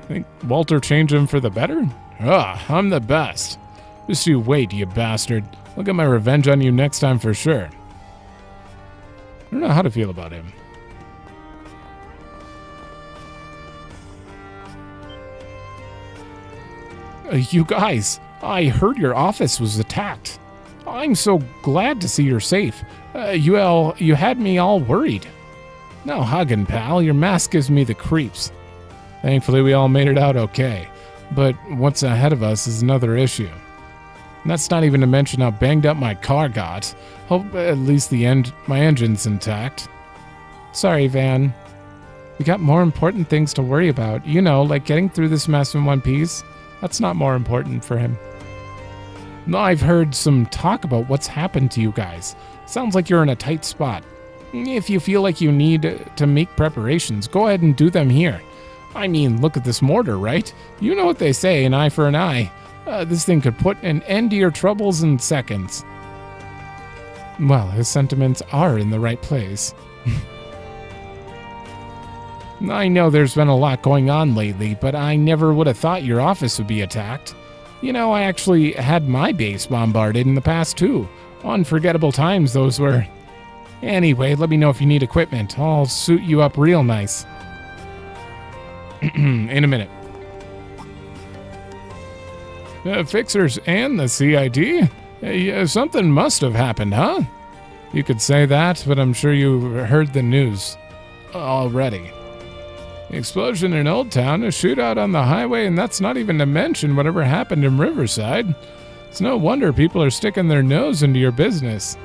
Speaker 1: Think Walter changed him for the better? I'm the best. Just you wait, you bastard. I'll get my revenge on you next time for sure. I don't know how to feel about him. You guys, I heard your office was attacked. I'm so glad to see you're safe. You had me all worried. No hugging, pal. Your mask gives me the creeps. Thankfully, we all made it out okay. But what's ahead of us is another issue. And that's not even to mention how banged up my car got. Hope at least my engine's intact. Sorry, Van. We got more important things to worry about. You know, like getting through this mess in one piece. That's not more important for him. No, I've heard some talk about what's happened to you guys. Sounds like you're in a tight spot. If you feel like you need to make preparations, go ahead and do them here. I mean, look at this mortar, right? You know what they say, an eye for an eye. This thing could put an end to your troubles in seconds. Well, his sentiments are in the right place. I know there's been a lot going on lately, but I never would have thought your office would be attacked. You know, I actually had my base bombarded in the past too. Unforgettable times those were. Anyway, let me know if you need equipment. I'll suit you up real nice. In a minute. Fixers and the CID? Something must have happened, huh? You could say that, but I'm sure you heard the news already. Explosion in Old Town, a shootout on the highway, and that's not even to mention whatever happened in Riverside. It's no wonder people are sticking their nose into your business.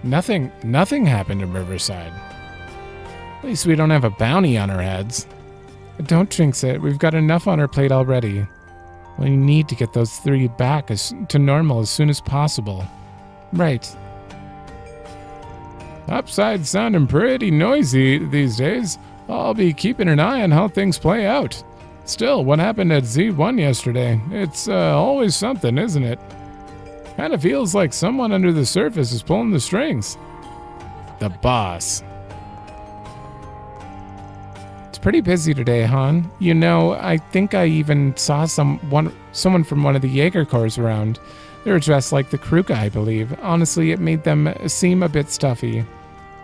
Speaker 1: Nothing happened in Riverside. At least we don't have a bounty on our heads. Don't jinx it. We've got enough on our plate already. We need to get those 3 back to normal as soon as possible. Right. Upside's sounding pretty noisy these days. I'll be keeping an eye on how things play out. Still, what happened at Z1 yesterday? It's always something, isn't it? Kinda feels like someone under the surface is pulling the strings. The boss. It's pretty busy today, Han. You know, I think I even saw someone from one of the Jaeger Corps around. They were dressed like the crew guy, I believe. Honestly, it made them seem a bit stuffy.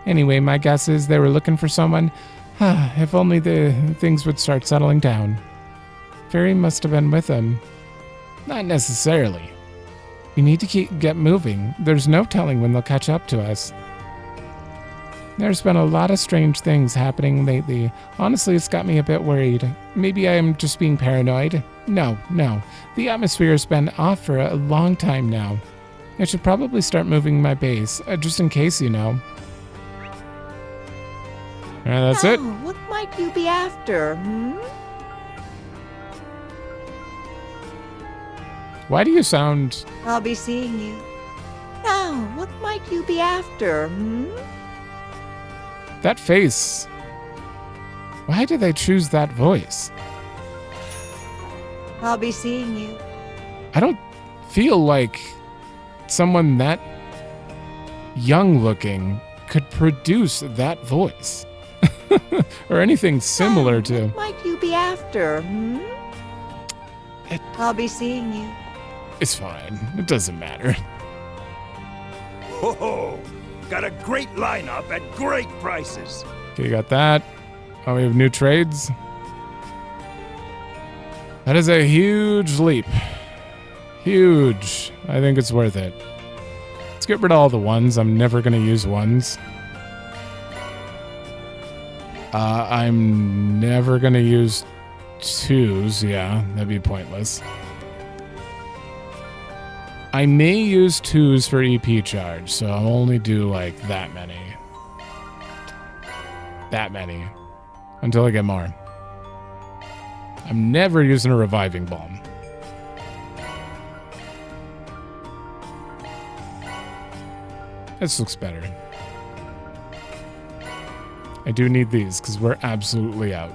Speaker 1: Anyway, my guess is they were looking for someone. If only the things would start settling down. Fairy must have been with them. Not necessarily. We need to get moving. There's no telling when they'll catch up to us. There's been a lot of strange things happening lately. Honestly, it's got me a bit worried. Maybe I am just being paranoid. No. The atmosphere's been off for a long time now. I should probably start moving my base, just in case, you know. That's it.
Speaker 11: What might you be after,
Speaker 1: Why do you sound...
Speaker 11: I'll be seeing you. Now, what might you be after,
Speaker 1: That face. Why did they choose that voice?
Speaker 11: I'll be seeing you.
Speaker 1: I don't feel like someone that young looking could produce that voice. Or anything similar to...
Speaker 11: What might you be after, I'll be seeing you.
Speaker 1: It's fine. It doesn't matter.
Speaker 12: Ho! Got a great lineup at great prices.
Speaker 1: Okay, got that. Oh, we have new trades. That is a huge leap. Huge. I think it's worth it. Let's get rid of all the ones. I'm never going to use ones. I'm never going to use 2s. Yeah, that'd be pointless. I may use 2s for EP charge, so I'll only do like that many. That many. Until I get more. I'm never using a reviving bomb. This looks better. I do need these because we're absolutely out.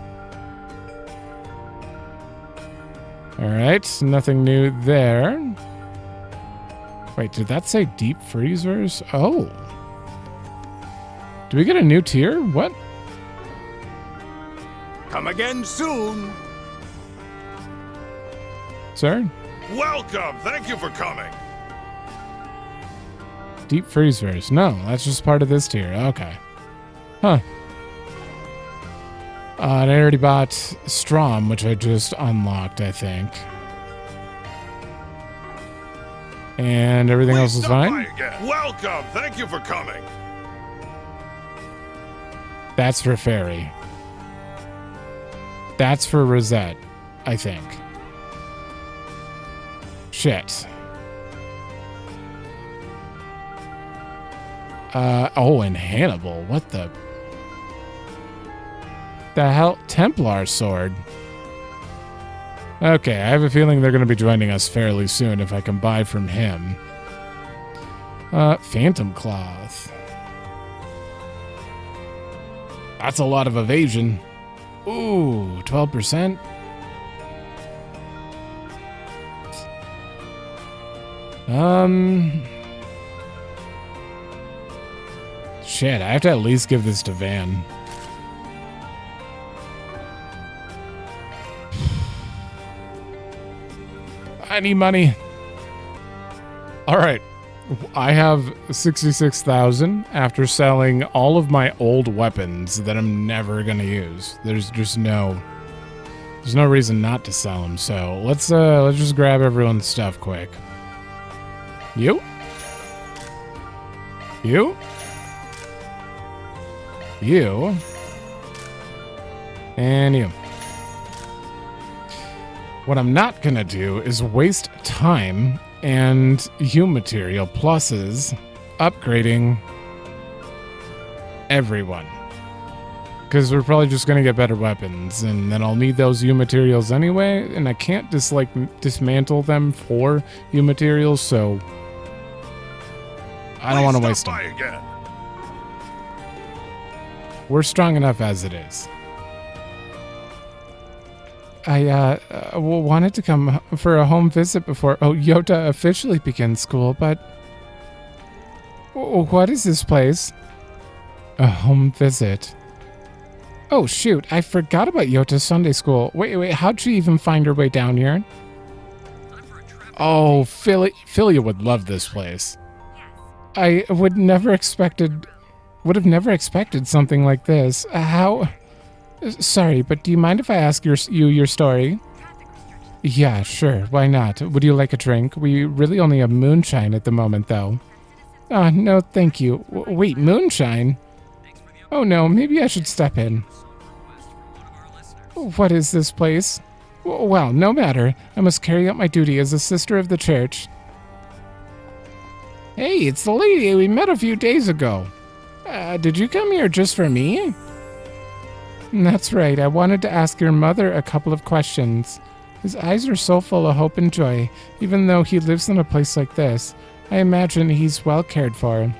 Speaker 1: Alright, nothing new there. Wait, did that say deep freezers? Oh. Do we get a new tier? What?
Speaker 12: Come again soon.
Speaker 1: Sir?
Speaker 12: Welcome. Thank you for coming.
Speaker 1: Deep freezers. No, that's just part of this tier. Okay. Huh. And I already bought Strom, which I just unlocked, I think. And everything else is fine?
Speaker 12: Welcome! Thank you for coming!
Speaker 1: That's for Fairy. That's for Rosette, I think. Shit. Oh, and Hannibal. What the hell? Templar sword. Okay, I have a feeling they're going to be joining us fairly soon if I can buy from him. Phantom cloth. That's a lot of evasion. Ooh, 12%. Shit, I have to at least give this to Van. I need money. All right. I have 66,000 after selling all of my old weapons that I'm never going to use. There's no reason not to sell them. So let's just grab everyone's stuff quick. You? And you. What I'm not gonna do is waste time and human material pluses upgrading everyone. Because we're probably just gonna get better weapons, and then I'll need those U materials anyway, and I can't just dismantle them for U materials, so I don't want to waste them.
Speaker 12: Again.
Speaker 1: We're strong enough as it is. I wanted to come for a home visit before Yota officially begins school, but what is this place? A home visit. Oh shoot, I forgot about Yota's Sunday school. Wait, how'd she even find her way down here? Oh, Philia would love this place. I would have never expected something like this. How? Sorry, but do you mind if I ask you your story? Yeah, sure. Why not? Would you like a drink? We really only have moonshine at the moment, though. No, thank you. Wait, moonshine? Oh no, maybe I should step in. What is this place? Well, no matter. I must carry out my duty as a sister of the church. Hey, it's the lady we met a few days ago. Did you come here just for me? That's right. I wanted to ask your mother a couple of questions. His eyes are so full of hope and joy, even though he lives in a place like this. I imagine he's well cared for.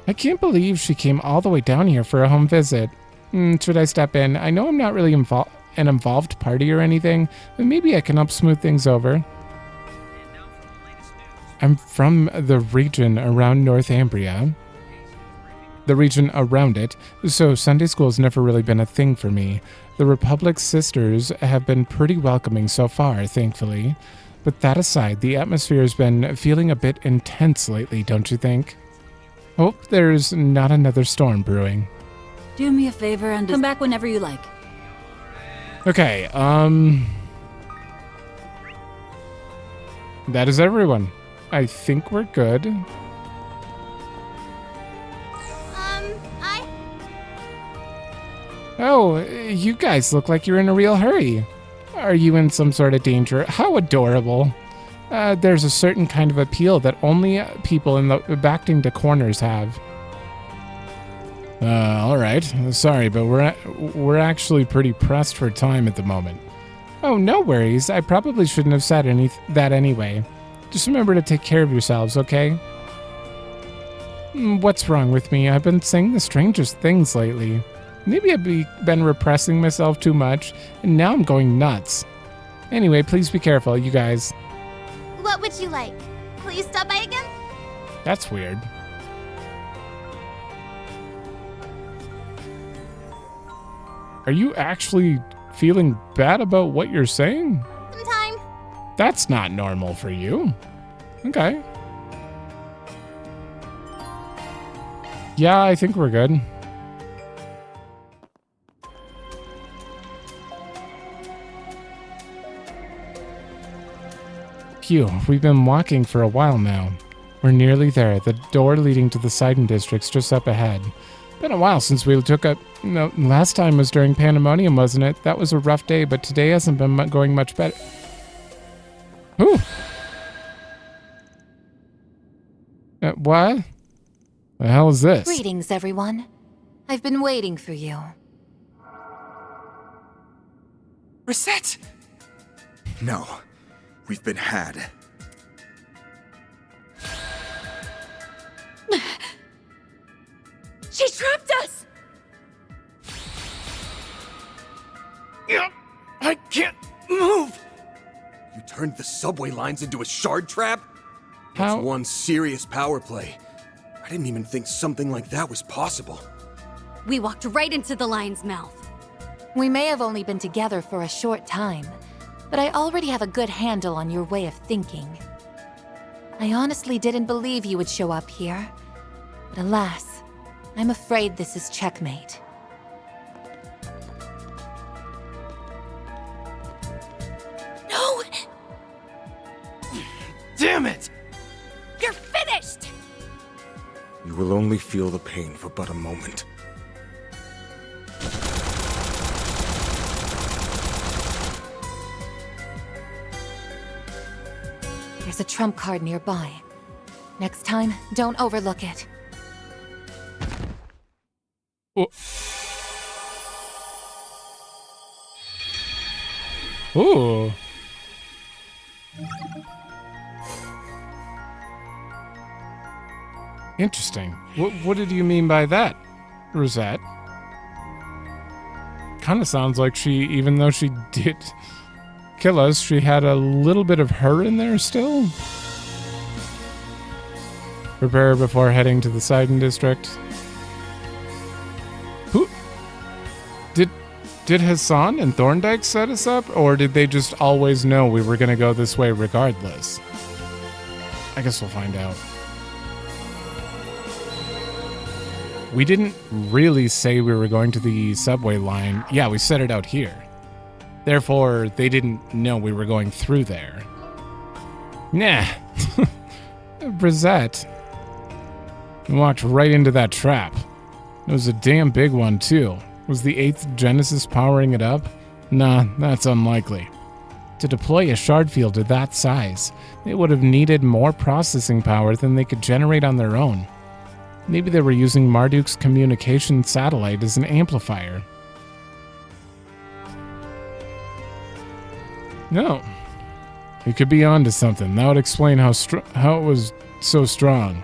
Speaker 1: I can't believe she came all the way down here for a home visit. Should I step in? I know I'm not really an involved party or anything, but maybe I can help smooth things over. I'm from the region around Northumbria. The region around it, so Sunday school's never really been a thing for me. The Republic sisters have been pretty welcoming so far, thankfully. But that aside, the atmosphere has been feeling a bit intense lately, don't you think? Hope there's not another storm brewing.
Speaker 13: Do me a favor and come back whenever you like.
Speaker 1: Okay, that is everyone. I think we're good. Oh, you guys look like you're in a real hurry. Are you in some sort of danger? How adorable. There's a certain kind of appeal that only people in the backed into corners have. All right. Sorry, but we're actually pretty pressed for time at the moment. Oh, no worries. I probably shouldn't have said that anyway. Just remember to take care of yourselves, okay? What's wrong with me? I've been saying the strangest things lately. Maybe I've been repressing myself too much, and now I'm going nuts. Anyway, please be careful, you guys.
Speaker 14: What would you like? Will you stop by again?
Speaker 1: That's weird. Are you actually feeling bad about what you're saying?
Speaker 14: Sometime.
Speaker 1: That's not normal for you. Okay. Yeah, I think we're good. Phew, we've been walking for a while now. We're nearly there. The door leading to the Sidon district's just up ahead. Been a while since we took up... No, last time was during Pandemonium, wasn't it? That was a rough day, but today hasn't been going much better. Whew. What? The hell is this?
Speaker 15: Greetings, everyone. I've been waiting for you.
Speaker 16: Reset! No. We've been had.
Speaker 7: She trapped us!
Speaker 16: I can't move! You turned the subway lines into a shard trap?
Speaker 1: How?
Speaker 6: That's one serious power play. I didn't even think something like that was possible.
Speaker 14: We walked right into the lion's mouth.
Speaker 15: We may have only been together for a short time, but I already have a good handle on your way of thinking. I honestly didn't believe you would show up here, but alas, I'm afraid this is checkmate.
Speaker 7: No!
Speaker 16: Damn it!
Speaker 7: You're finished!
Speaker 6: You will only feel the pain for but a moment.
Speaker 15: There's a trump card nearby. Next time, don't overlook it.
Speaker 1: Oh. Ooh. Interesting. What did you mean by that, Rosette? Kind of sounds like she, even though she did kill us, she had a little bit of her in there still. Prepare before heading to the Sidon district. Who did Hassan and Thorndyke set us up, or did they just always know we were going to go this way regardless? I guess we'll find out. We didn't really say we were going to the subway line. Yeah, we set it out here. Therefore, they didn't know we were going through there. Nah. Brisette. We walked right into that trap. It was a damn big one, too. Was the 8th Genesis powering it up? Nah, that's unlikely. To deploy a shard field of that size, they would have needed more processing power than they could generate on their own. Maybe they were using Marduk's communication satellite as an amplifier. No. We could be onto something. That would explain how it was so strong.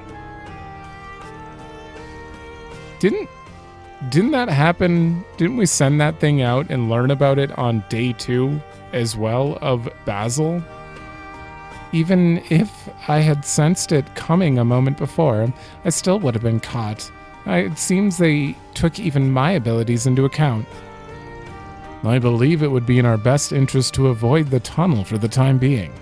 Speaker 1: Didn't that happen? Didn't we send that thing out and learn about it on day 2 as well of Basil? Even if I had sensed it coming a moment before, I still would have been caught. It seems they took even my abilities into account. I believe it would be in our best interest to avoid the tunnel for the time being.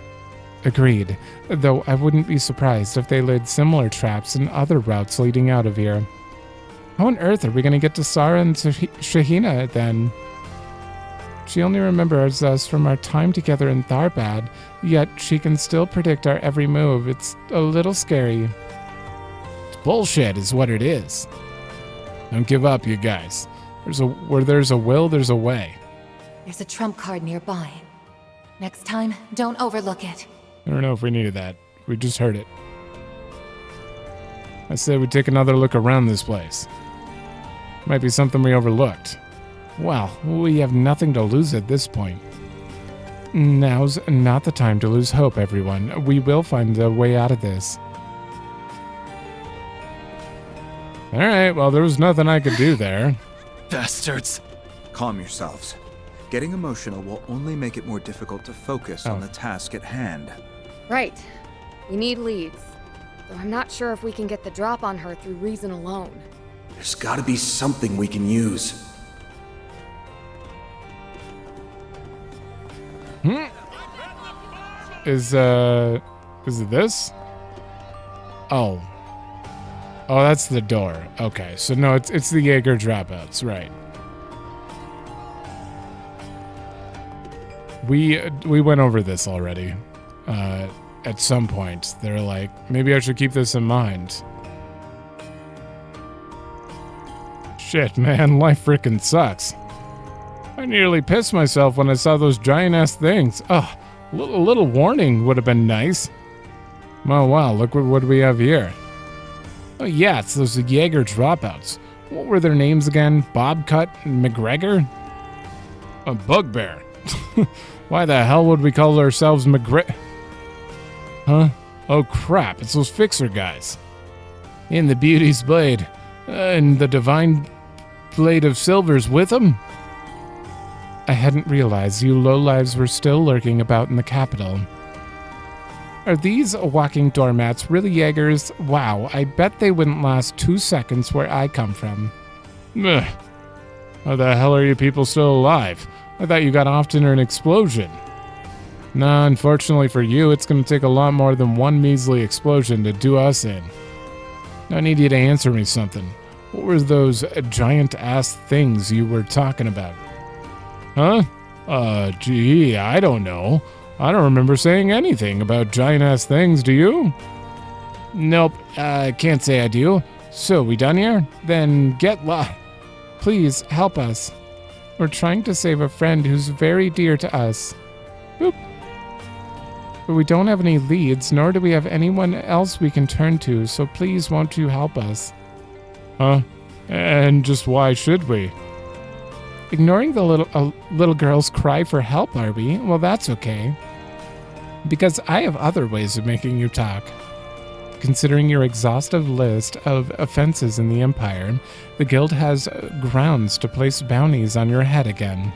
Speaker 1: Agreed, though I wouldn't be surprised if they laid similar traps in other routes leading out of here. How on earth are we going to get to Sarah and Shahina then? She only remembers us from our time together in Tharbad, yet she can still predict our every move. It's a little scary. It's bullshit is what it is. Don't give up, you guys. Where there's a will, there's a way.
Speaker 15: There's a trump card nearby. Next time, don't overlook it.
Speaker 1: I don't know if we needed that. We just heard it. I say we take another look around this place. Might be something we overlooked. Well, we have nothing to lose at this point. Now's not the time to lose hope, everyone. We will find a way out of this. Alright, well, there was nothing I could do there.
Speaker 16: Bastards.
Speaker 17: Calm yourselves. Getting emotional will only make it more difficult to focus on the task at hand.
Speaker 18: Right. We need leads. Though I'm not sure if we can get the drop on her through reason alone.
Speaker 6: There's gotta be something we can use.
Speaker 1: Is it this? Oh, that's the door. Okay, so no, it's the Jaeger dropouts, right? We went over this already. at some point, they're like, maybe I should keep this in mind. Shit, man, life frickin' sucks. I nearly pissed myself when I saw those giant-ass things. Ugh, a little warning would have been nice. Oh, wow, look what we have here. Oh, yeah, it's those Jaeger dropouts. What were their names again? Bobcut and McGregor? A bugbear. Why the hell would we call ourselves Huh? Oh, crap, it's those fixer guys. In the Beauty's Blade. And the Divine Blade of Silver's with them? I hadn't realized you lowlives were still lurking about in the capital. Are these walking doormats really Jaegers? Wow, I bet they wouldn't last 2 seconds where I come from. Ugh. How the hell are you people still alive? I thought you got off in an explosion. Nah, unfortunately for you, it's gonna take a lot more than one measly explosion to do us in. I need you to answer me something. What were those giant-ass things you were talking about? Huh? Gee, I don't know. I don't remember saying anything about giant-ass things, do you? Nope, can't say I do. So, we done here? Then get Please, help us. We're trying to save a friend who's very dear to us. Boop. But we don't have any leads, nor do we have anyone else we can turn to, so please won't you help us? Huh? And just why should we? Ignoring the little girl's cry for help, are we? Well, that's okay. Because I have other ways of making you talk. Considering your exhaustive list of offenses in the Empire, the Guild has grounds to place bounties on your head again.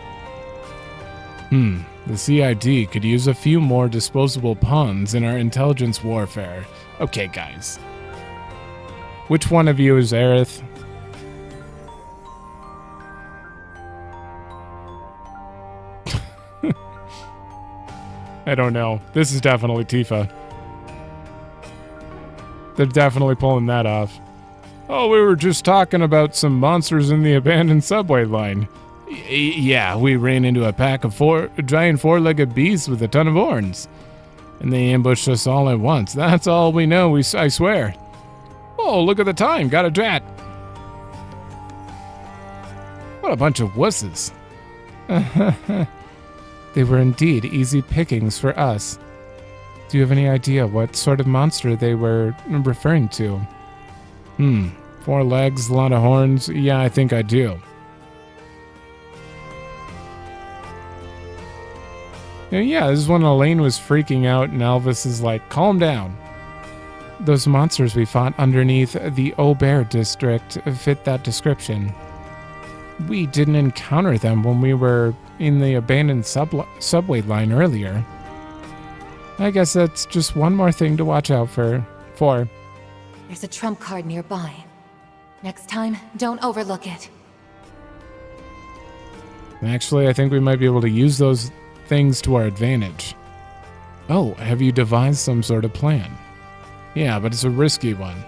Speaker 1: The CID could use a few more disposable pawns in our intelligence warfare. Okay, guys. Which one of you is Aerith? I don't know. This is definitely Tifa. They're definitely pulling that off. Oh, we were just talking about some monsters in the abandoned subway line. Yeah, we ran into a pack of giant four-legged beasts with a ton of horns. And they ambushed us all at once. That's all we know, I swear. Oh, look at the time. Got a drat. What a bunch of wusses. They were indeed easy pickings for us. Do you have any idea what sort of monster they were referring to? 4 legs, a lot of horns. Yeah, I think I do. Yeah, this is when Elaine was freaking out and Elvis is like, calm down. Those monsters we fought underneath the Aubert district fit that description. We didn't encounter them when we were in the abandoned subway line earlier. I guess that's just one more thing to watch out for.
Speaker 15: There's a trump card nearby. Next time, don't overlook it.
Speaker 1: Actually, I think we might be able to use those things to our advantage. Oh, have you devised some sort of plan? Yeah, but it's a risky one.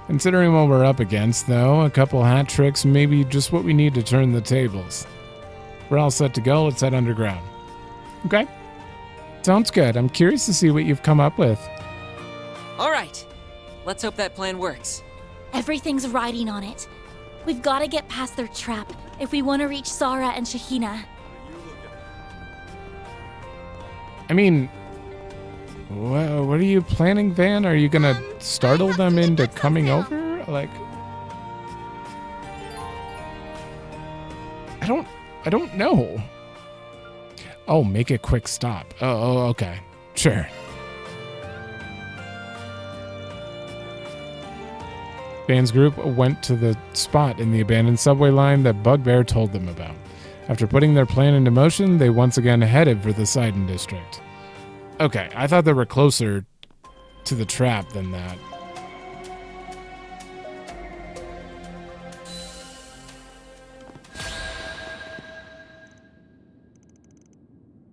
Speaker 1: Considering what we're up against, though, a couple hat tricks may be just what we need to turn the tables. We're all set to go. Let's head underground. Okay. Sounds good. I'm curious to see what you've come up with.
Speaker 19: All right. Let's hope that plan works.
Speaker 7: Everything's riding on it. We've got to get past their trap if we want to reach Sara and Shahina.
Speaker 1: I mean, what are you planning, Van? Are you gonna startle them into coming over? Like, I don't know. Oh, make a quick stop. Oh, okay. Sure. Van's group went to the spot in the abandoned subway line that Bugbear told them about. After putting their plan into motion, they once again headed for the Sidon district. Okay, I thought they were closer to the trap than that.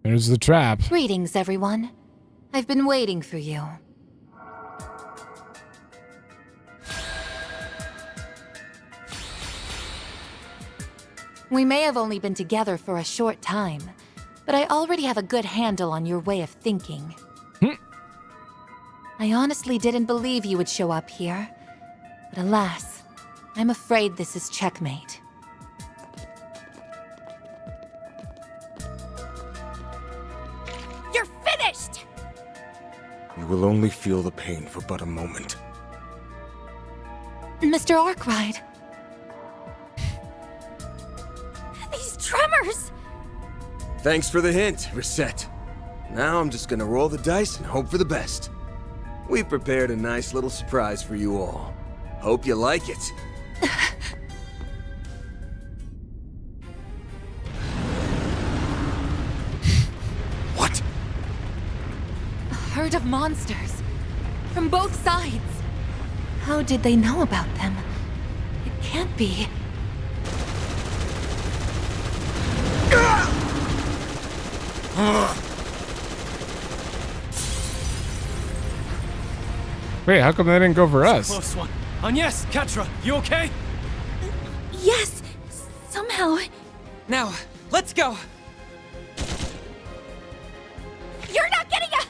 Speaker 1: There's the trap.
Speaker 15: Greetings, everyone. I've been waiting for you. We may have only been together for a short time, but I already have a good handle on your way of thinking. I honestly didn't believe you would show up here. But alas, I'm afraid this is checkmate.
Speaker 3: You're finished!
Speaker 6: You will only feel the pain for but a moment.
Speaker 15: Mr. Arkride.
Speaker 3: These tremors!
Speaker 6: Thanks for the hint, Reset. Now I'm just gonna roll the dice and hope for the best. We've prepared a nice little surprise for you all. Hope you like it. What?
Speaker 15: A herd of monsters. From both sides. How did they know about them? It can't be.
Speaker 1: Wait, how come they didn't go for us?
Speaker 5: Close one. Agnes, Catra, you okay?
Speaker 7: Yes, somehow.
Speaker 19: Now, let's go.
Speaker 3: You're not getting a...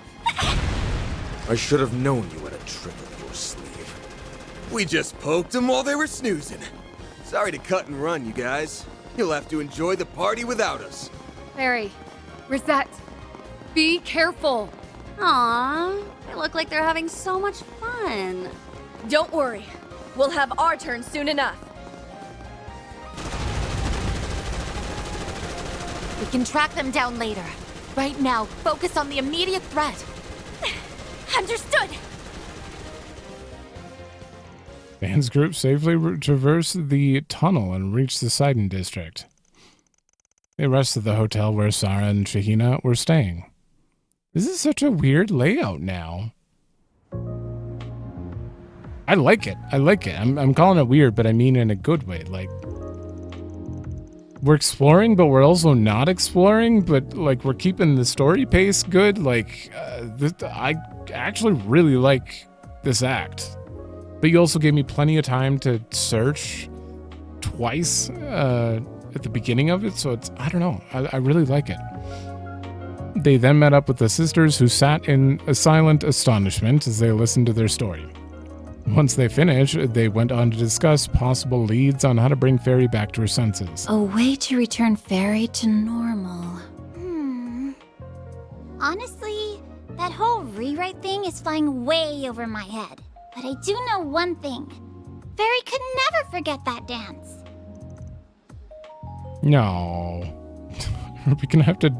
Speaker 6: I should have known you had a trick up your sleeve. We just poked them while they were snoozing. Sorry to cut and run, you guys. You'll have to enjoy the party without us.
Speaker 18: Fairy, Rosette, be careful.
Speaker 14: Aww, they look like they're having so much fun.
Speaker 10: Don't worry. We'll have our turn soon enough.
Speaker 15: We can track them down later. Right now, focus on the immediate threat.
Speaker 3: Understood.
Speaker 1: Van's group safely traversed the tunnel and reached the Sidon district. They rushed to the hotel where Sarah and Shahina were staying. This is such a weird layout now. I like it. I like it. I'm calling it weird, but I mean in a good way. Like, we're exploring, but we're also not exploring, but like we're keeping the story pace good. Like, I actually really like this act. But you also gave me plenty of time to search twice at the beginning of it, so it's, I don't know. I really like it. They then met up with the sisters, who sat in a silent astonishment as they listened to their story. Once they finished, they went on to discuss possible leads on how to bring Fairy back to her senses.
Speaker 7: A way to return Fairy to normal.
Speaker 14: Honestly, that whole rewrite thing is flying way over my head. But I do know one thing. Fairy could never forget that dance.
Speaker 1: No. We're gonna have to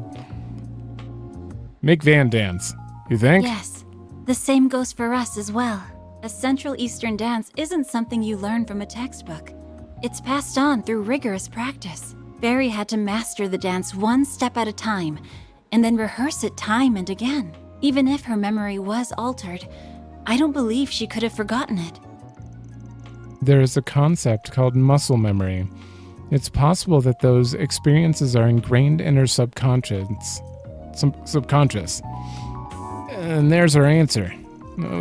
Speaker 1: make Van dance, you think?
Speaker 7: Yes. The same goes for us as well. A Central Eastern dance isn't something you learn from a textbook. It's passed on through rigorous practice. Fairy had to master the dance one step at a time, and then rehearse it time and again. Even if her memory was altered, I don't believe she could have forgotten it.
Speaker 1: There is a concept called muscle memory. It's possible that those experiences are ingrained in her subconscious. And there's her answer.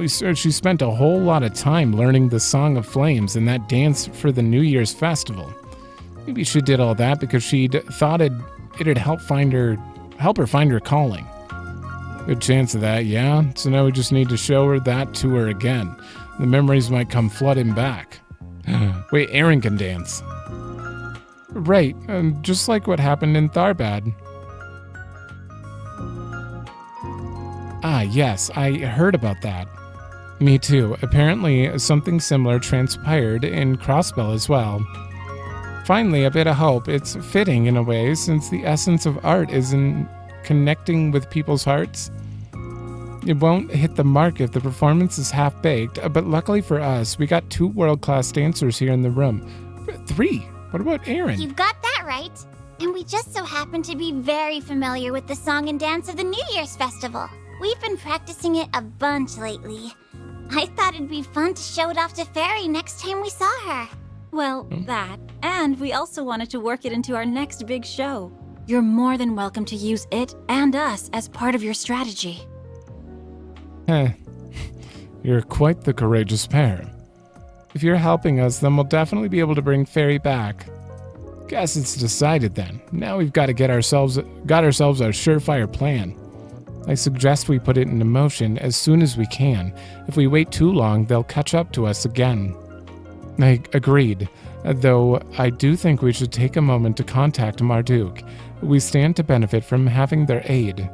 Speaker 1: She spent a whole lot of time learning the Song of Flames and that dance for the New Year's festival. Maybe she did all that because she'd thought it'd help her find her calling. Good chance of that, yeah? So now we just need to show her that to her again. The memories might come flooding back. Wait, Aaron can dance. Right, just like what happened in Tharbad. Ah, yes, I heard about that. Me too. Apparently, something similar transpired in Crossbell as well. Finally, a bit of hope. It's fitting in a way, since the essence of art is in connecting with people's hearts. It won't hit the mark if the performance is half-baked, but luckily for us, we got 2 world-class dancers here in the room. 3! What about Aaron?
Speaker 14: You've got that right. And we just so happen to be very familiar with the song and dance of the New Year's Festival. We've been practicing it a bunch lately. I thought it'd be fun to show it off to Fairy next time we saw her.
Speaker 7: Well, that. And we also wanted to work it into our next big show. You're more than welcome to use it and us as part of your strategy.
Speaker 1: You're quite the courageous pair. If you're helping us, then we'll definitely be able to bring Fairy back. Guess it's decided then. Now we've got to got ourselves a surefire plan. I suggest we put it into motion as soon as we can. If we wait too long, they'll catch up to us again. I agreed, though I do think we should take a moment to contact Marduk. We stand to benefit from having their aid.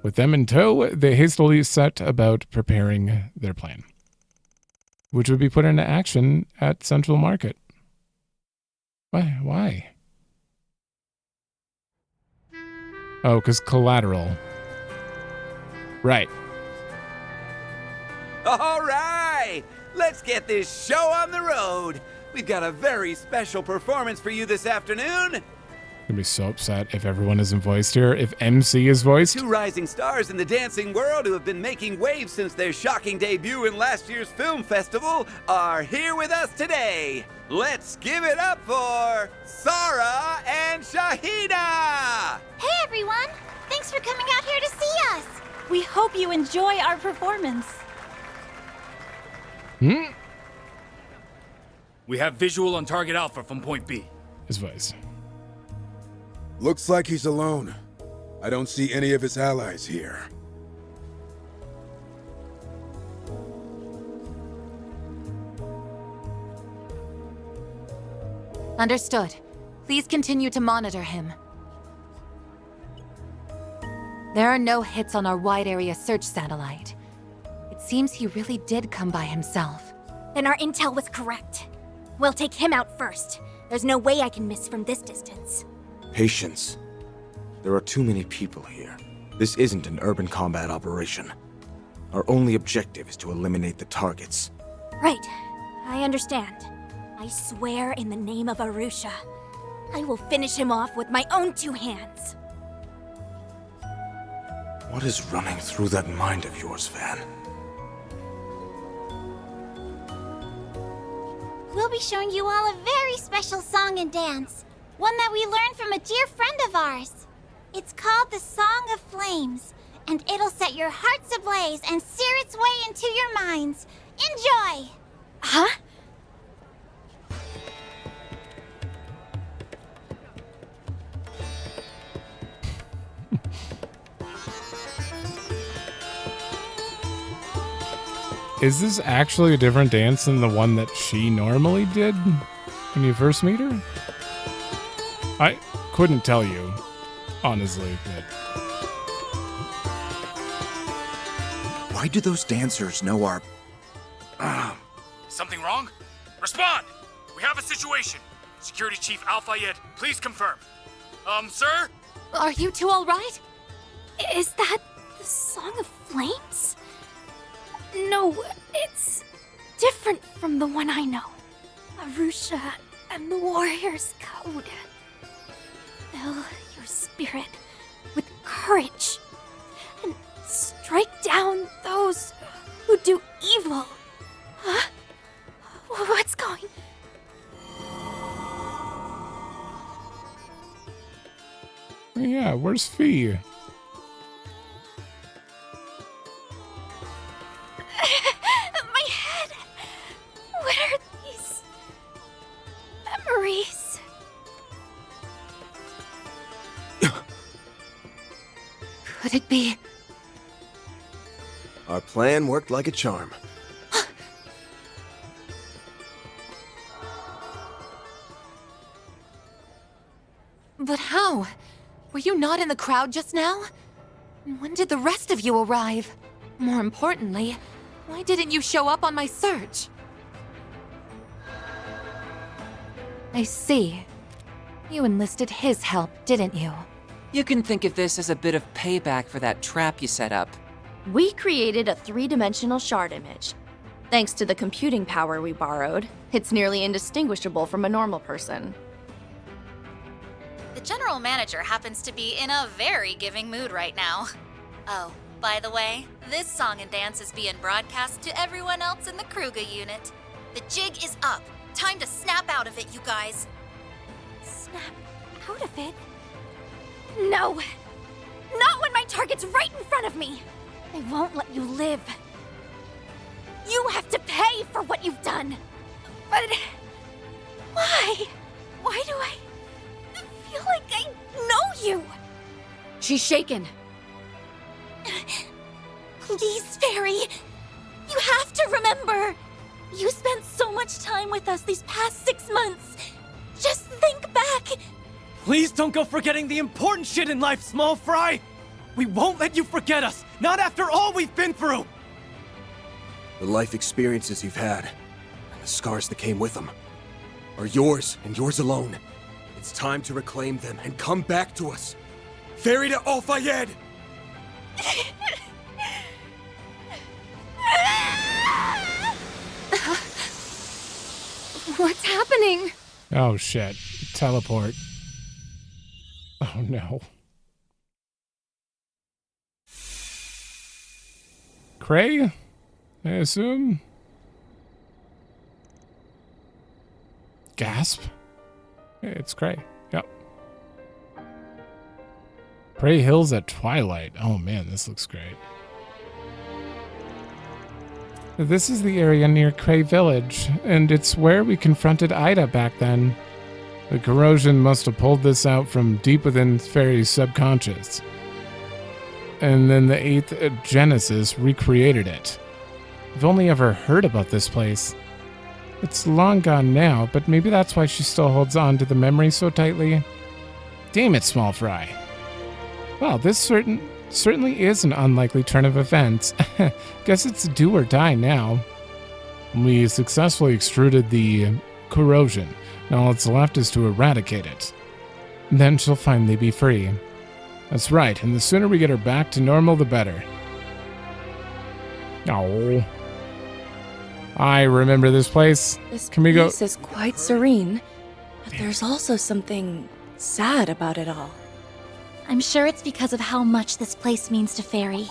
Speaker 1: With them in tow, they hastily set about preparing their plan, which would be put into action at Central Market. Why? Oh, because collateral. Right.
Speaker 20: All right! Let's get this show on the road! We've got a very special performance for you this afternoon!
Speaker 1: I'm gonna be so upset if everyone isn't voiced here. If MC is voiced.
Speaker 20: 2 rising stars in the dancing world who have been making waves since their shocking debut in last year's film festival are here with us today. Let's give it up for Sarah and Shahida!
Speaker 14: Hey everyone! Thanks for coming out here to see us!
Speaker 7: We hope you enjoy our performance.
Speaker 12: We have visual on target Alpha from point B.
Speaker 1: His voice.
Speaker 21: Looks like he's alone. I don't see any of his allies here.
Speaker 15: Understood. Please continue to monitor him. There are no hits on our wide area search satellite. It seems he really did come by himself.
Speaker 10: Then our intel was correct. We'll take him out first. There's no way I can miss from this distance.
Speaker 6: Patience. There are too many people here. This isn't an urban combat operation. Our only objective is to eliminate the targets.
Speaker 10: Right. I understand. I swear in the name of Arusha, I will finish him off with my own 2 hands.
Speaker 6: What is running through that mind of yours, Van?
Speaker 14: We'll be showing you all a very special song and dance. One that we learned from a dear friend of ours. It's called the Song of Flames, and it'll set your hearts ablaze and sear its way into your minds. Enjoy!
Speaker 10: Huh?
Speaker 1: Is this actually a different dance than the one that she normally did when you first meet her? I couldn't tell you, honestly, but...
Speaker 17: Why do those dancers know our...
Speaker 12: Something wrong? Respond! We have a situation. Security Chief Al-Fayed, please confirm. Sir?
Speaker 15: Are you two all right?
Speaker 10: Is that the Song of Flames? No, it's different from the one I know. Arusha and the Warrior's Code. Fill your spirit with courage and strike down those who do evil. Huh? What's going?
Speaker 1: Yeah, where's Fee?
Speaker 10: My head. What are these memories?
Speaker 15: Could it be?
Speaker 6: Our plan worked like a charm.
Speaker 15: But how? Were you not in the crowd just now? And when did the rest of you arrive? More importantly, why didn't you show up on my search? I see. You enlisted his help, didn't you?
Speaker 19: You can think of this as a bit of payback for that trap you set up.
Speaker 10: We created a 3-dimensional shard image. Thanks to the computing power we borrowed, it's nearly indistinguishable from a normal person.
Speaker 2: The general manager happens to be in a very giving mood right now. Oh, by the way, this song and dance is being broadcast to everyone else in the Kruga unit. The jig is up. Time to snap out of it, you guys.
Speaker 10: Snap out of it? No! Not when my target's right in front of me! I won't let you live. You have to pay for what you've done. But... why? Why do I feel like I know you?
Speaker 18: She's shaken.
Speaker 7: Please, Fairy. You have to remember. You spent so much time with us these past 6 months. Just think back.
Speaker 5: Please don't go forgetting the important shit in life, small fry! We won't let you forget us, not after all we've been through!
Speaker 6: The life experiences you've had, and the scars that came with them, are yours and yours alone. It's time to reclaim them and come back to us. Ferry to Al-Fayed!
Speaker 18: What's happening?
Speaker 1: Oh shit. Teleport. Oh no. Creil, I assume? Gasp. It's Creil. Yep. Prey Hills at Twilight. Oh man, this looks great. This is the area near Creil Village, and it's where we confronted Ida back then. The corrosion must have pulled this out from deep within Fairy's subconscious. And then the 8th Genesis recreated it. I've only ever heard about this place. It's long gone now, but maybe that's why she still holds on to the memory so tightly. Damn it, Small Fry. Well, this certainly is an unlikely turn of events. Guess it's do or die now. We successfully extruded the corrosion. Now all that's left is to eradicate it. Then she'll finally be free. That's right, and the sooner we get her back to normal, the better. Oh. I remember this place. Can we go?
Speaker 4: This place is quite serene, but there's also something sad about it all.
Speaker 7: I'm sure it's because of how much this place means to Fairy.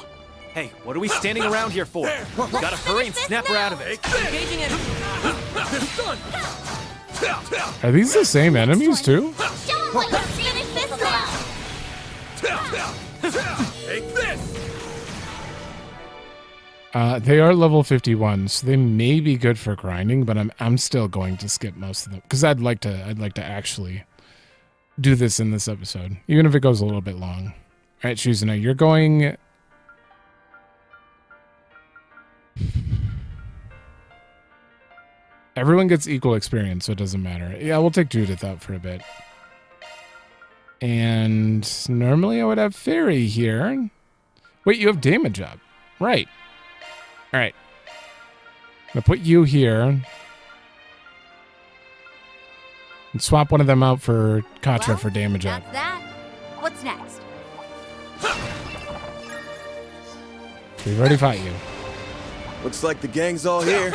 Speaker 5: Hey, what are we standing around here for? We gotta hurry and snap her out of it.
Speaker 19: Engaging it.
Speaker 1: Are these the same enemies too?
Speaker 6: Take this!
Speaker 1: They are level 51, so they may be good for grinding, but I'm still going to skip most of them because I'd like to actually do this in this episode, even if it goes a little bit long. All right, Shizuna, you're going. Everyone gets equal experience, so it doesn't matter. Yeah, we'll take Judith out for a bit. And normally I would have Fairy here. Wait, you have damage up. Right. All right. I'm going to put you here. And swap one of them out for Katra for damage up.
Speaker 2: That's that. What's next?
Speaker 1: We've already fought you.
Speaker 6: Looks like the gang's all here.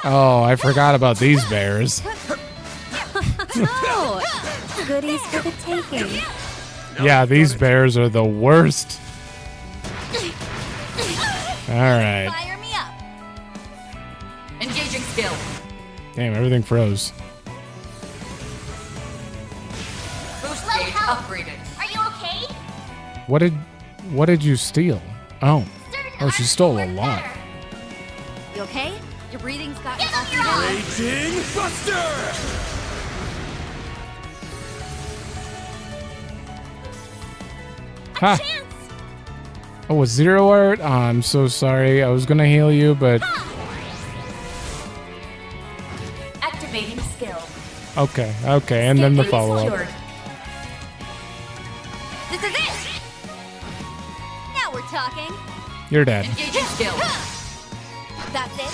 Speaker 1: Oh, I forgot about these bears.
Speaker 10: Oh, goodies for the taking.
Speaker 1: Yeah, these bears are the worst. All right.
Speaker 2: Fire me up.
Speaker 15: Engaging skill.
Speaker 1: Damn, everything froze.
Speaker 15: Boost gauge upgraded.
Speaker 2: Are you okay?
Speaker 1: What did you steal? Oh, she stole a lot.
Speaker 2: You okay? Your breathing's got
Speaker 6: Raging Buster!
Speaker 1: Ha! Oh, a zero art? Oh, I'm so sorry. I was gonna heal you, but
Speaker 15: Activating skill.
Speaker 1: okay, and then the follow-up.
Speaker 2: This is it. Now we're talking.
Speaker 1: You're dead.
Speaker 15: Engaging skill.
Speaker 2: That's it.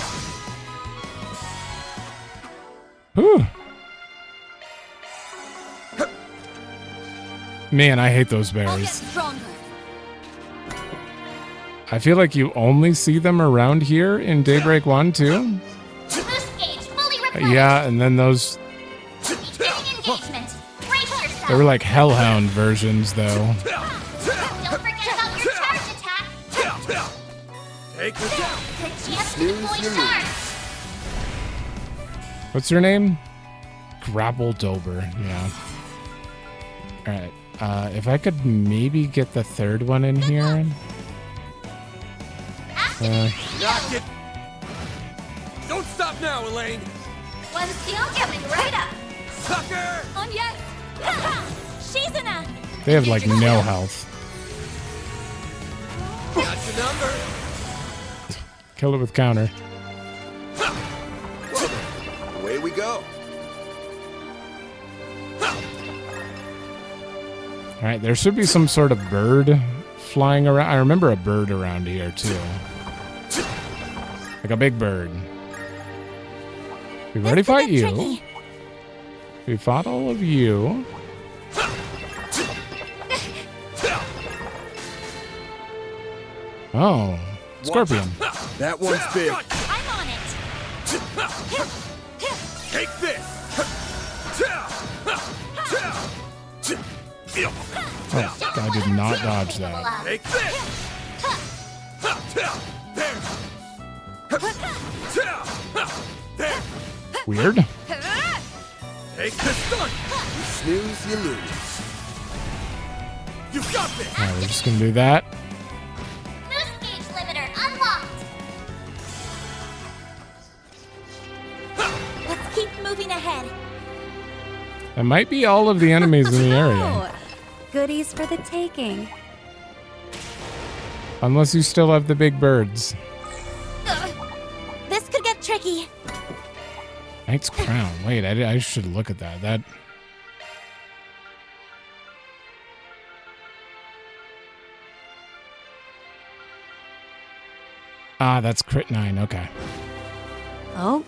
Speaker 1: Whew. Man, I hate those
Speaker 2: I'll get
Speaker 1: bears.
Speaker 2: stronger.
Speaker 1: I feel like you only see them around here in Daybreak 1 too.
Speaker 2: Boost gauge fully replenished.
Speaker 1: Yeah, and then those,
Speaker 2: Beginning engagement. Brace yourself.
Speaker 1: they were like Hellhound versions though.
Speaker 2: Don't forget about your charge attack.
Speaker 6: Take this out.
Speaker 2: The chance to deploy charge.
Speaker 1: What's your name? Grapple Dober, yeah. Alright, if I could maybe get the third one in here.
Speaker 6: Knock it! Don't stop now, Elaine!
Speaker 2: One steal coming right up.
Speaker 6: Sucker!
Speaker 2: On yes. Shizuna.
Speaker 1: They have like no health.
Speaker 16: Got your number.
Speaker 1: Kill it with counter.
Speaker 16: Away we go.
Speaker 1: All right, there should be some sort of bird flying around. I remember a bird around here too. Like a big bird. We've already fought you. We fought all of you. Oh, scorpion.
Speaker 16: That one's big.
Speaker 14: I'm on it.
Speaker 16: Take this.
Speaker 1: Oh, I did not dodge that.
Speaker 16: Take this. There.
Speaker 1: Weird.
Speaker 16: Take this one. You snooze, you lose. You got this.
Speaker 1: All right, we're just gonna do that.
Speaker 14: Boost gauge limiter unlocked. Let's keep moving ahead.
Speaker 1: That might be all of the enemies in the area.
Speaker 7: Oh, goodies for the taking.
Speaker 1: Unless you still have the big birds.
Speaker 14: This could get tricky.
Speaker 1: Knight's Crown. Wait, I should look at that. That. Ah, that's crit 9. Okay.
Speaker 7: Oh,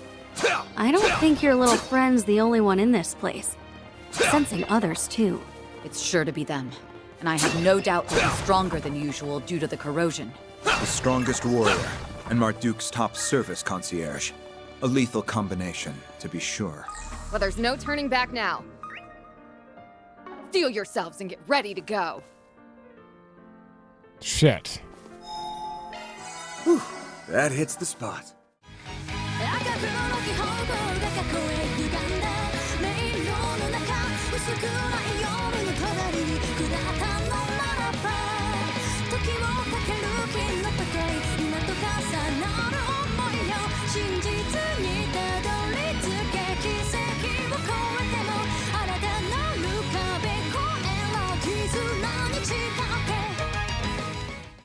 Speaker 7: I don't think your little friend's the only one in this place. Sensing others, too.
Speaker 9: It's sure to be them. And I have no doubt they'll be stronger than usual due to the corrosion.
Speaker 17: The strongest warrior, and Marduk's top service concierge. A lethal combination, to be sure.
Speaker 18: Well, there's no turning back now. Steel yourselves and get ready to go.
Speaker 1: Shit.
Speaker 16: Whew, that hits the spot.